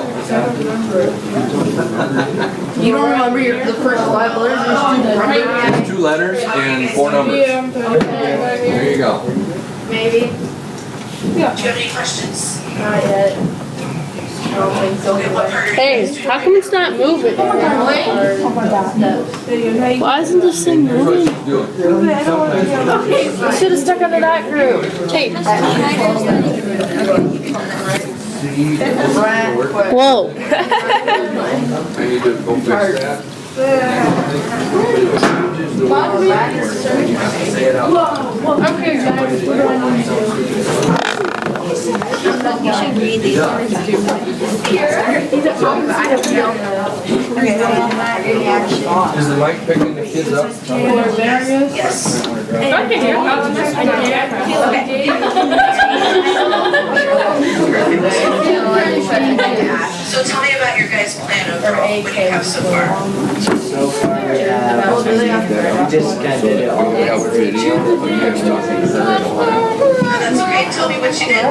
You don't remember the first 5 letters? 2 letters and 4 numbers. There you go. Maybe. Do you have any questions? Not yet. I don't think so. Okay, what part are you Hey, guys doing? how come it's not moving? Why isn't this thing Here's what moving? she's doing. Sometimes I should have stuck under that group. Tape. Whoa. I need to go fix that. Say it out loud. Okay, guys, what do I need to do? You should read these words. Is the mic picking the kids up? Yes. I can hear. So tell me about your guys' plan overall. What do you have so far? So far, we just kind of did it all. We have a video of you guys talking to her. That's great. Tell me what you did.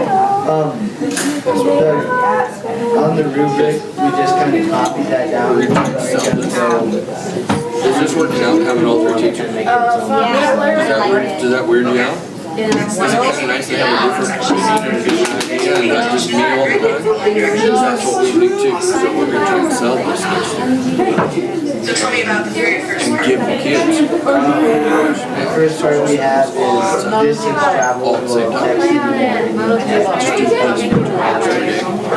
On the rubric, we just kind of copied that down. Is this working out, having all 3 teachers? Does that weird you out? Is it kind of nice to have a different idea and not just me all the time? That's what we need to, so we're going to try and sell this next year. So tell me about the very first And part. give the kids. The first part we have is distance travel, will text you.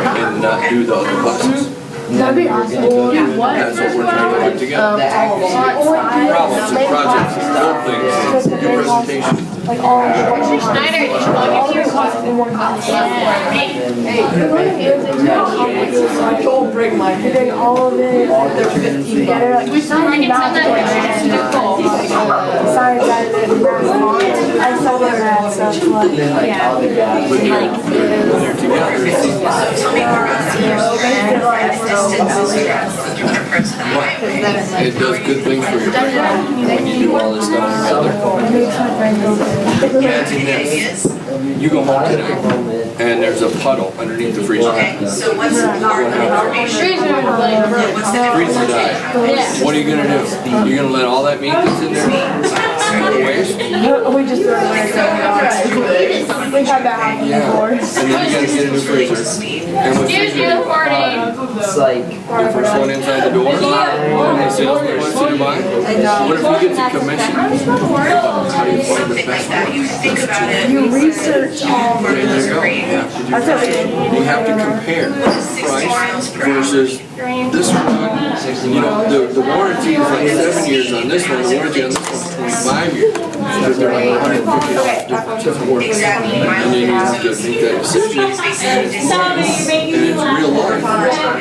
And not do the other classes. That'd be awesome. What? That's what we're trying to put together. The accuracy. Problems and projects and build things, and your presentation. Mr. Schneider, you should log into your class and more classes. Don't break my head. all of it. They're 15 bucks. We still can send that picture to Nicole. Sorry guys, I saw the rat stuff, but yeah. When they're together, Tell me more about it does good things for your brain when you do all this stuff together. Imagine this, you go home tonight, and there's a puddle underneath the freezer. Okay, so what's important information? What's the Freezer died. What are you gonna do? You're gonna let all that meat that's in there go to waste? We just threw it away. We've had that happen Yeah. before. And then you gotta get a new freezer. And with Excuse freezer, you, morning. It's like, your first one inside the door, and the salesman wants you to buy. What if you get the commission? How do you find the Something like best that, one? you think about it. You research all There you go. Great. Yeah. You have to compare price versus this one. You know, the warranty is like 7 years on this one, the warranty on this one is 25 years. Because they're like $150 difference of work. Exactly. And then you have to make that decision, and it's real life.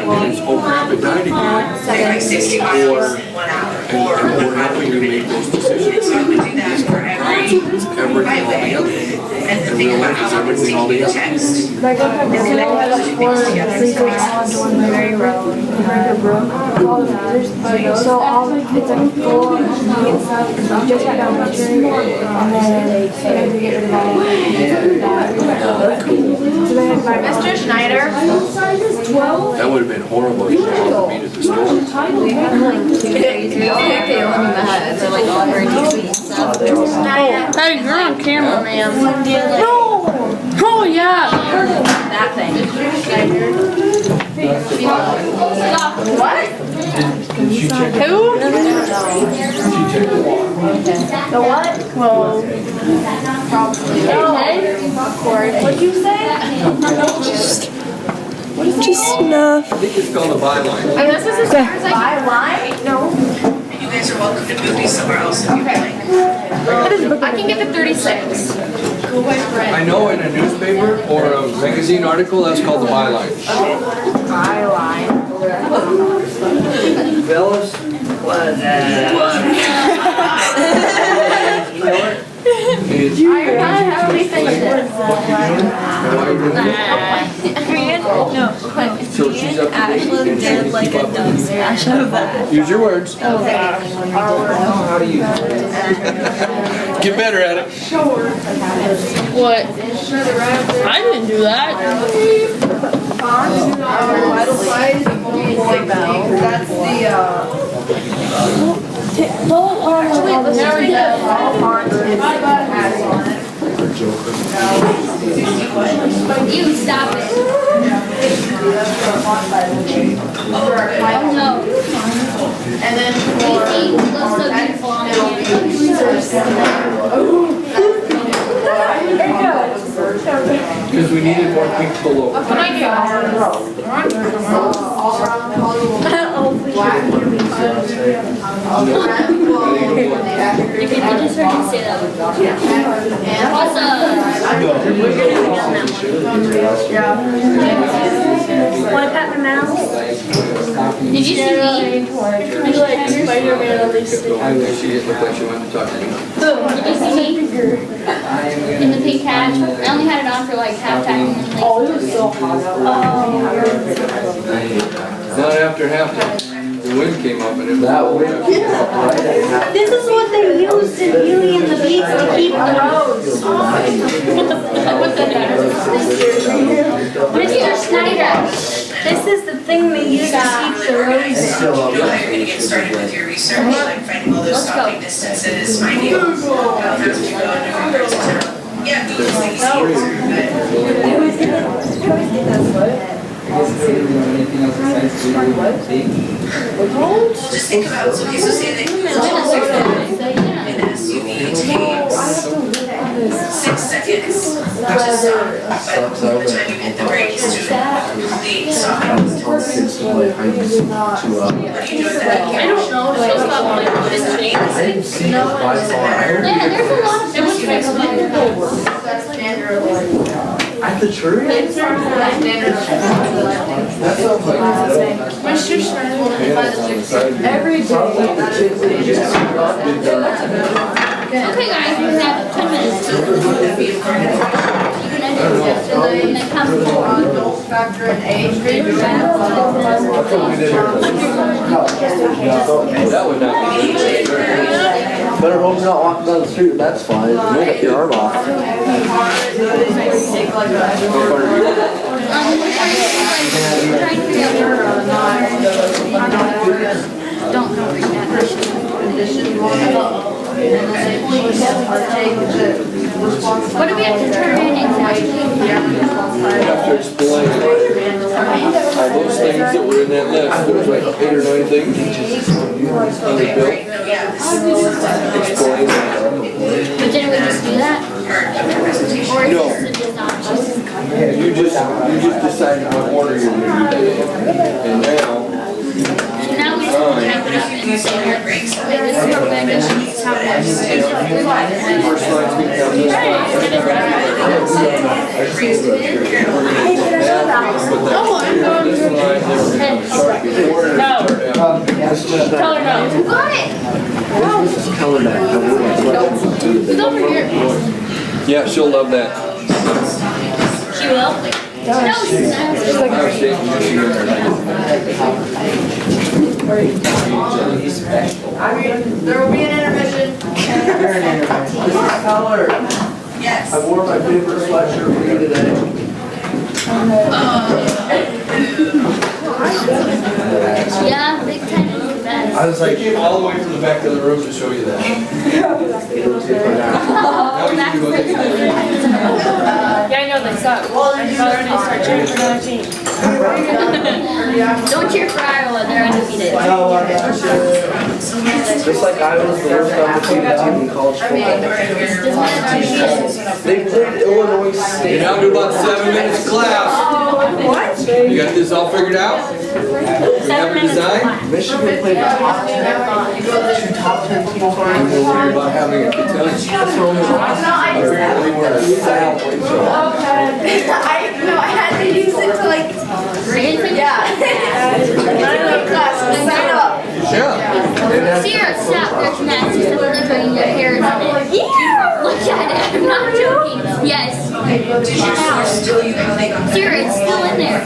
And it's, oh crap, it died again. Like 60 miles in 1 hour. And we're helping you make those decisions. So I would do that for every Everything all together. and And think real about life is how long it's everything all taking to together. text. Like I had to say, I had like 4 freezers on one very row. The breaker broke. All the freezers. So all it's like full of meat and stuff. We just had that butcher and then I had to get rid of all of it. So they had my Mr. Schneider. That would have been horrible if you had to meet at the store. Hey, you're on camera, ma'am. No! Oh, yeah. That thing. What? Who? The what? Well, what'd you say? Just enough. I think it's called a byline. And this is as far as I can. No. You guys are welcome to move these somewhere else if you'd like. I can get to 36. I know in a newspaper or a magazine article, that's called the byline. Phyllis was It's I have anything what you're doing, and why you're doing it. So she's up to date and she can keep up with you. Use your words. how do you? Get better at it. What? I didn't do that. That's the, You stop it. No. And then It looks so beautiful on Because we needed more pink pullover. what I If you just heard him say that. What happened now? Did you see me? Spider-Man on these things. I wish she didn't look like she wanted to talk to me. Did you see me? In the pink hat. I only had it on for like halftime. And then, like, it was so hot out. Not after halftime. The wind came up and it was. That wind came up right at half. This is what they used in Ely and the Beats to keep the roads. Mr. Schneider. This is the thing they use to keep the roads. It's still up. You're going to get started with your research, like finding all those stopping distances, finding how fast we go in different parts of town. Yeah, those things are just think about, so okay, so say that you build an SUV takes 6 seconds to stop, but the time you hit the brakes to complete stopping distance. to, I don't know, she'll stop like pinching. I didn't see it by far. Yeah, there's a lot of It was like At the church? That sounds like. Mr. Schneider. Every day. The kids, they just sit up and, Okay guys, we have 10 minutes. And then come Adult factor in age. That's what we did here. That would not be good. Better hope you're not walking down the street, but that's fine. You'll get your arm off. Don't read that. What do we have to turn in exactly? You have to explain all those things that were in that list. There was like 8 or 9 things on the bill. Explain that. But didn't we just do that? Or No. is it just options? You just decided what order you're gonna do that in. And now, And now we just type it up and say your breaks. Okay, this is your recommendation. first line's gonna come this way. Oh, I'm going This line, then we're gonna start before and No. start after. Tell her no. Who got it? This is color that. It's over here. Yeah, she'll love that. She will? No, she's not. Ohio State, Michigan are I mean, there will be an intermission. Color. Yes. I wore my favorite sweatshirt for you today. Yeah, Big Ten is the best. I was I like, came all the way from the back of the room to show you that. Now you can go take it. Yeah, I know they suck. I already start cheering for another team. Don't cheer for Iowa, they're undefeated. just like I was the worst undefeated team in college football. They played Illinois You're State. down to about 7 minutes class. What? You got this all figured out? You have a design? Michigan played the top 10. Two top 10 teams. Don't worry about having a good time. That's what we lost. Apparently we're a I had to use it to like, yeah. Sign up. Yeah. Sierra, stop, there's Matt, she's delivering your hair in it. Yeah! Look at it, I'm not joking. Yes. Sierra, it's still in there.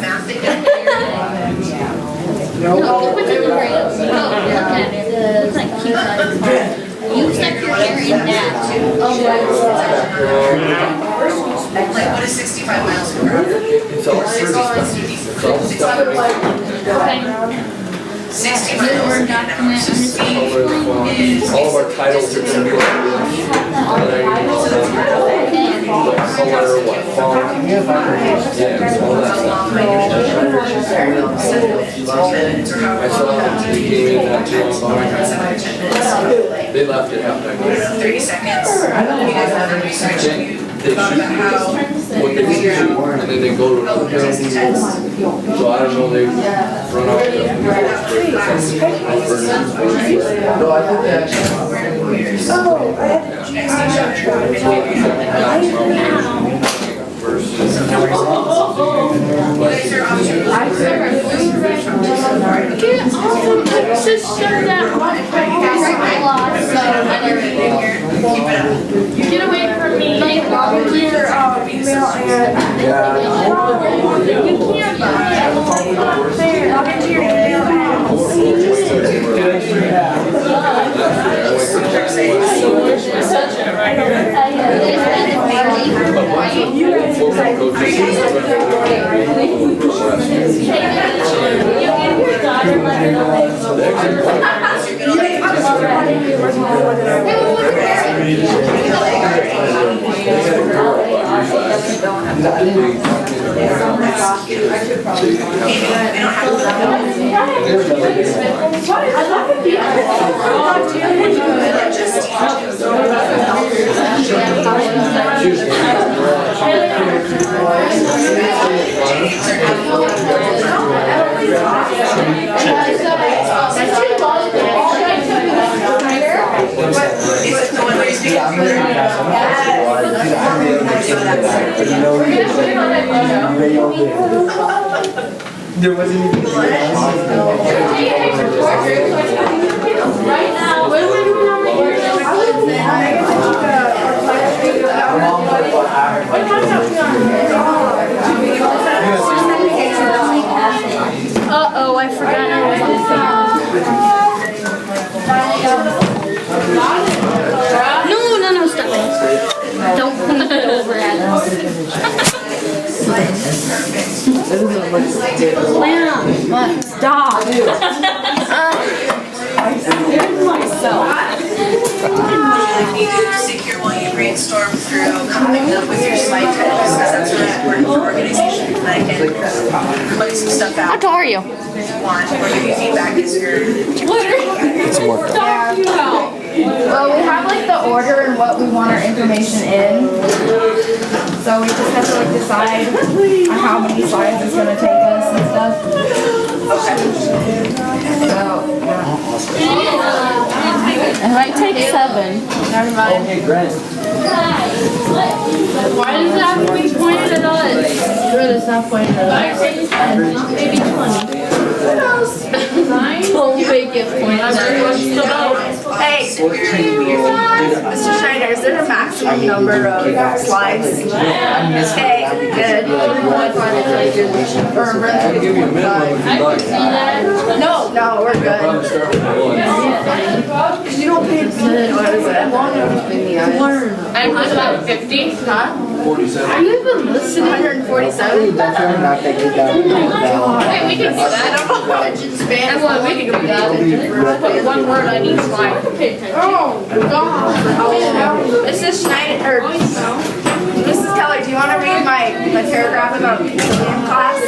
No, look what's in the braids. No, look at it. It looks like cute buttons. You stuck your hair in that. Like, what is 65 miles per hour? It's all pretty stuff. It's all stuff that makes Okay. 60 miles an hour, so speed is. all of our titles are gonna be like this. Color, what font. Yeah, all that stuff. I saw they came in not too long ago. They left at halftime. 30 seconds. You guys have any research? They shoot what they need to shoot, and then they go to another game. So I don't know, they run off the. No, I think they actually. Just shut that off. Get away from me. Your email and. Yeah. You can't. I'll get to your email Check There wasn't even Right now, what am I doing on my Uh-oh, I forgot I was on the phone. No, stop it. Don't point it over at us. Lana, stop. Myself. You need to sit here while you brainstorm through coming up with your slide titles, because that's really important for organization. And I can play some stuff out. How tall are you? If you want, or give you feedback as you're. Well, we have like the order and what we want our information in. So we just have to like decide on how many slides it's gonna take us and stuff. So, It might take 7. never mind. Hey, Brent. Why does it have to be pointed at us? Good, it's not pointed at us. Maybe 20. Don't make it point. Hey, Mr. Schneider, is there a maximum number of slides? Okay, good. I'll give you a minimum if you'd like. No, we're good. Probably start with 1. Because you don't pay attention, what is it? Learn. I'm about 50. Huh? 47. Are you even listening? 147? Not that you got it. Wait, we can do that. Attention span. I want, we can do that. Put one word on each line. Oh, God. Mrs. Schneider, or Mrs. Keller, do you want to read my paragraph about petroleum class?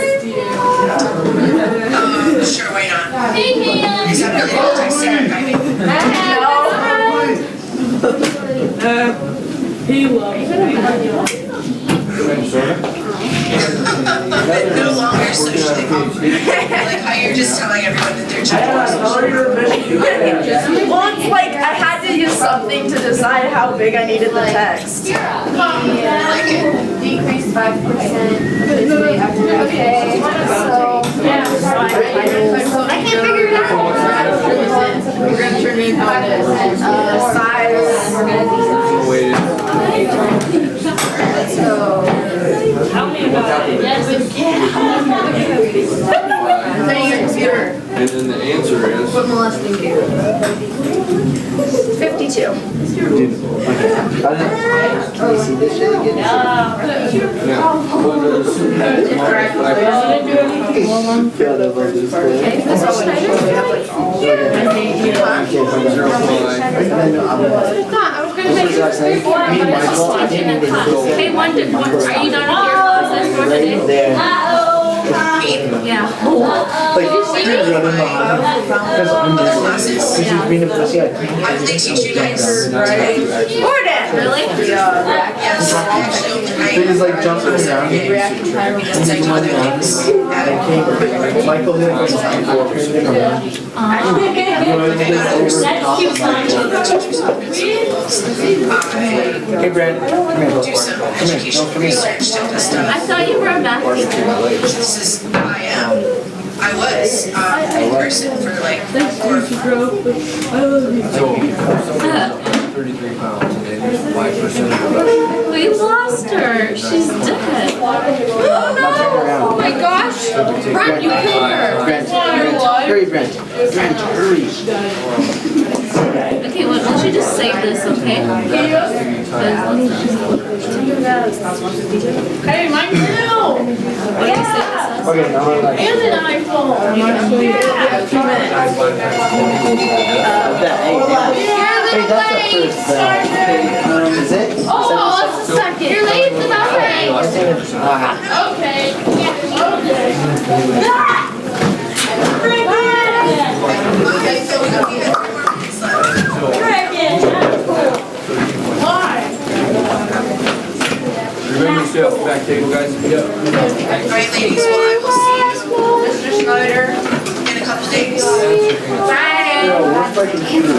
Sure, why not? Is that really multi-standard driving? No longer socially awkward. Like how you're just telling everyone that they're checking. Well, it's like I had to use something to decide how big I needed the text. Decrease 5%. Okay, so. I can't figure it out. We're gonna turn it how it is. Size. Wait. So. Tell me about it. Yes, we can. And then the answer is. What molesting do? 52. Can you see this shit again? Yeah. What is 5%? Hey, are you done with your classes for today? Yeah. Like, you're running behind. Because I'm just, because you're being a pussy. How do they teach you guys writing? Gordon! Really? Yes, actually, Thing is like jumping around. because I do other things. Michael did it from time to Hey, Brent. Come here. Do some educational research type of stuff. I thought you were a math teacher. This is, I was, in person for like 4 or 5. So, 33 pounds and then 5% of the We lost her. She's dead. Oh no! Oh my gosh! Brent, you killed her. Brent, hurry, Brent. Brent, hurry. Okay, why don't you just save this, okay? Hey, mine too! Yeah! Okay, now I'm like. And an iPhone! Yeah! 2 minutes. Hey, that's the first bell. Is it? Oh, that's the second. You're late, it's about right. Okay. Remember to stay off the back table, guys? Yep. Alright, ladies, well, I will see you, Mr. Schneider, in a couple days. Bye. where's my computer?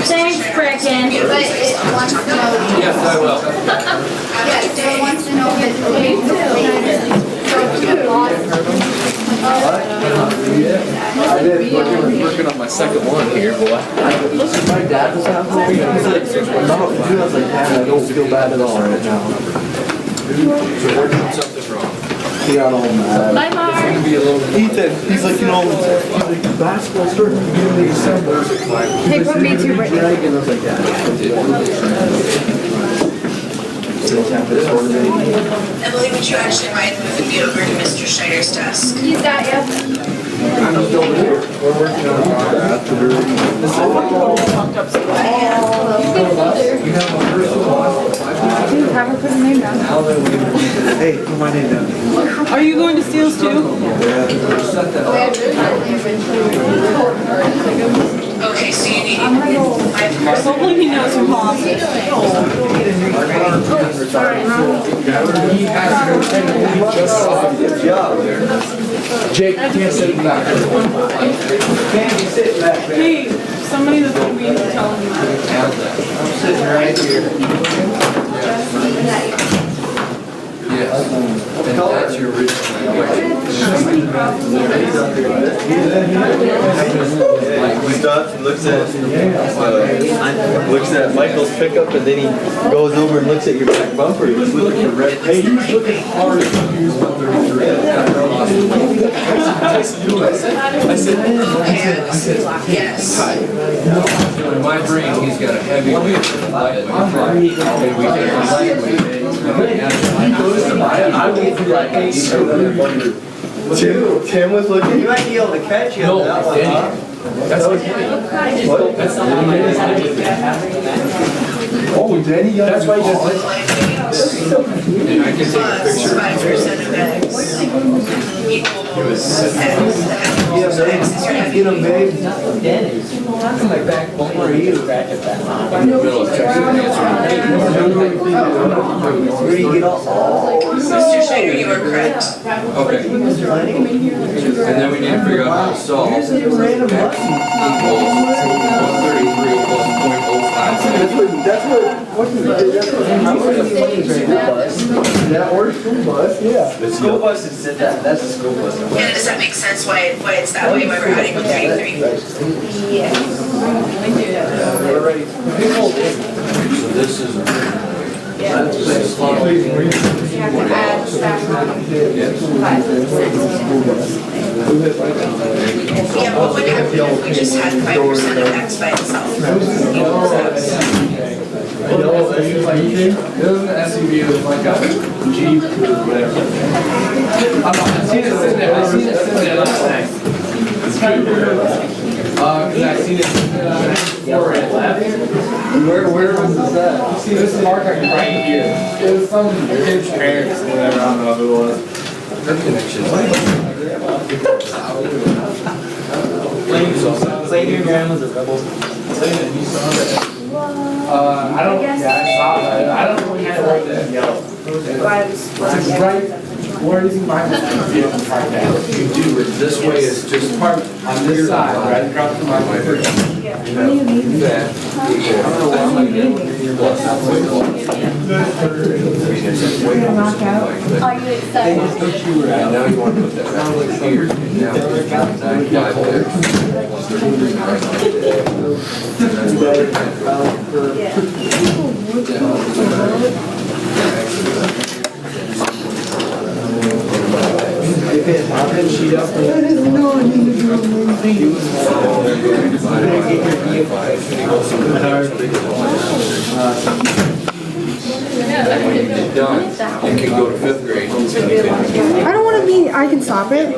Thanks, Bracken. But it wants to know. Yes, I will. Yes, it wants to know his I did, Working on my second one here, boy. my dad was out there, he's like, no, I was like, Dad, I don't feel bad at all right now. So we're doing something wrong. He got all mad. Bye, Mark. Ethan, he's like, basketball starting in the beginning of December. Hey, put me too, Brittany. I was like, yeah. Emily, would you actually mind moving me over to Mr. Schneider's desk? He's got you. I'm just over here. We're working on our after. Dude, have her put her name down. Hey, put my name down. Are you going to Steele's too? Okay, so you need my Hopefully he knows who mom is. Good job. Jake, can't sit back. Can't be sitting back there. Hey, somebody that's going to be telling me. I'm sitting right here. Yes. And that's your He stops and looks at Michael's pickup, and then he goes over and looks at your back bumper. He's looking at red paint. Hey, he's looking hard at confused 133. I said, yes. in my brain, he's got a heavy weight and a lightweight. And we can lightweight. I will be like, hey, Tim was looking. You might be able to catch you on that one, huh? That's what That's oh, Danny, yeah, that's why he just. And I can take a Plus picture. 5% of eggs equals Get him, babe. In the middle of Texas and Where do you get all? Mr. Schneider, you are correct. Okay. And then we need to figure out how to solve X equals 133 plus 0.05. That or school bus, yeah. The school bus is sit that. That's the school bus. Yeah, does that make sense why it's that way, why we're adding 33? So this is. Yeah, what would happen if we just had 5% of X by itself? Equals X. It wasn't an SUV, it was like a Jeep or whatever. I've seen it sitting there last night. It's true. Cause I seen it before it left. Where was this at? See, this is market right here. It was some kid's parents or whatever, I don't know who it was. Her connections. Say your grandma's a rebel. I don't, yeah, I saw that. I don't know how to write that yellow. It's right, where is my You do, it this way is just part on this side, right across from my wiper. That. Are you excited? And now you want to put that back here. And now it's got 9. You can go to 5th grade. I don't want to be, I can stop it.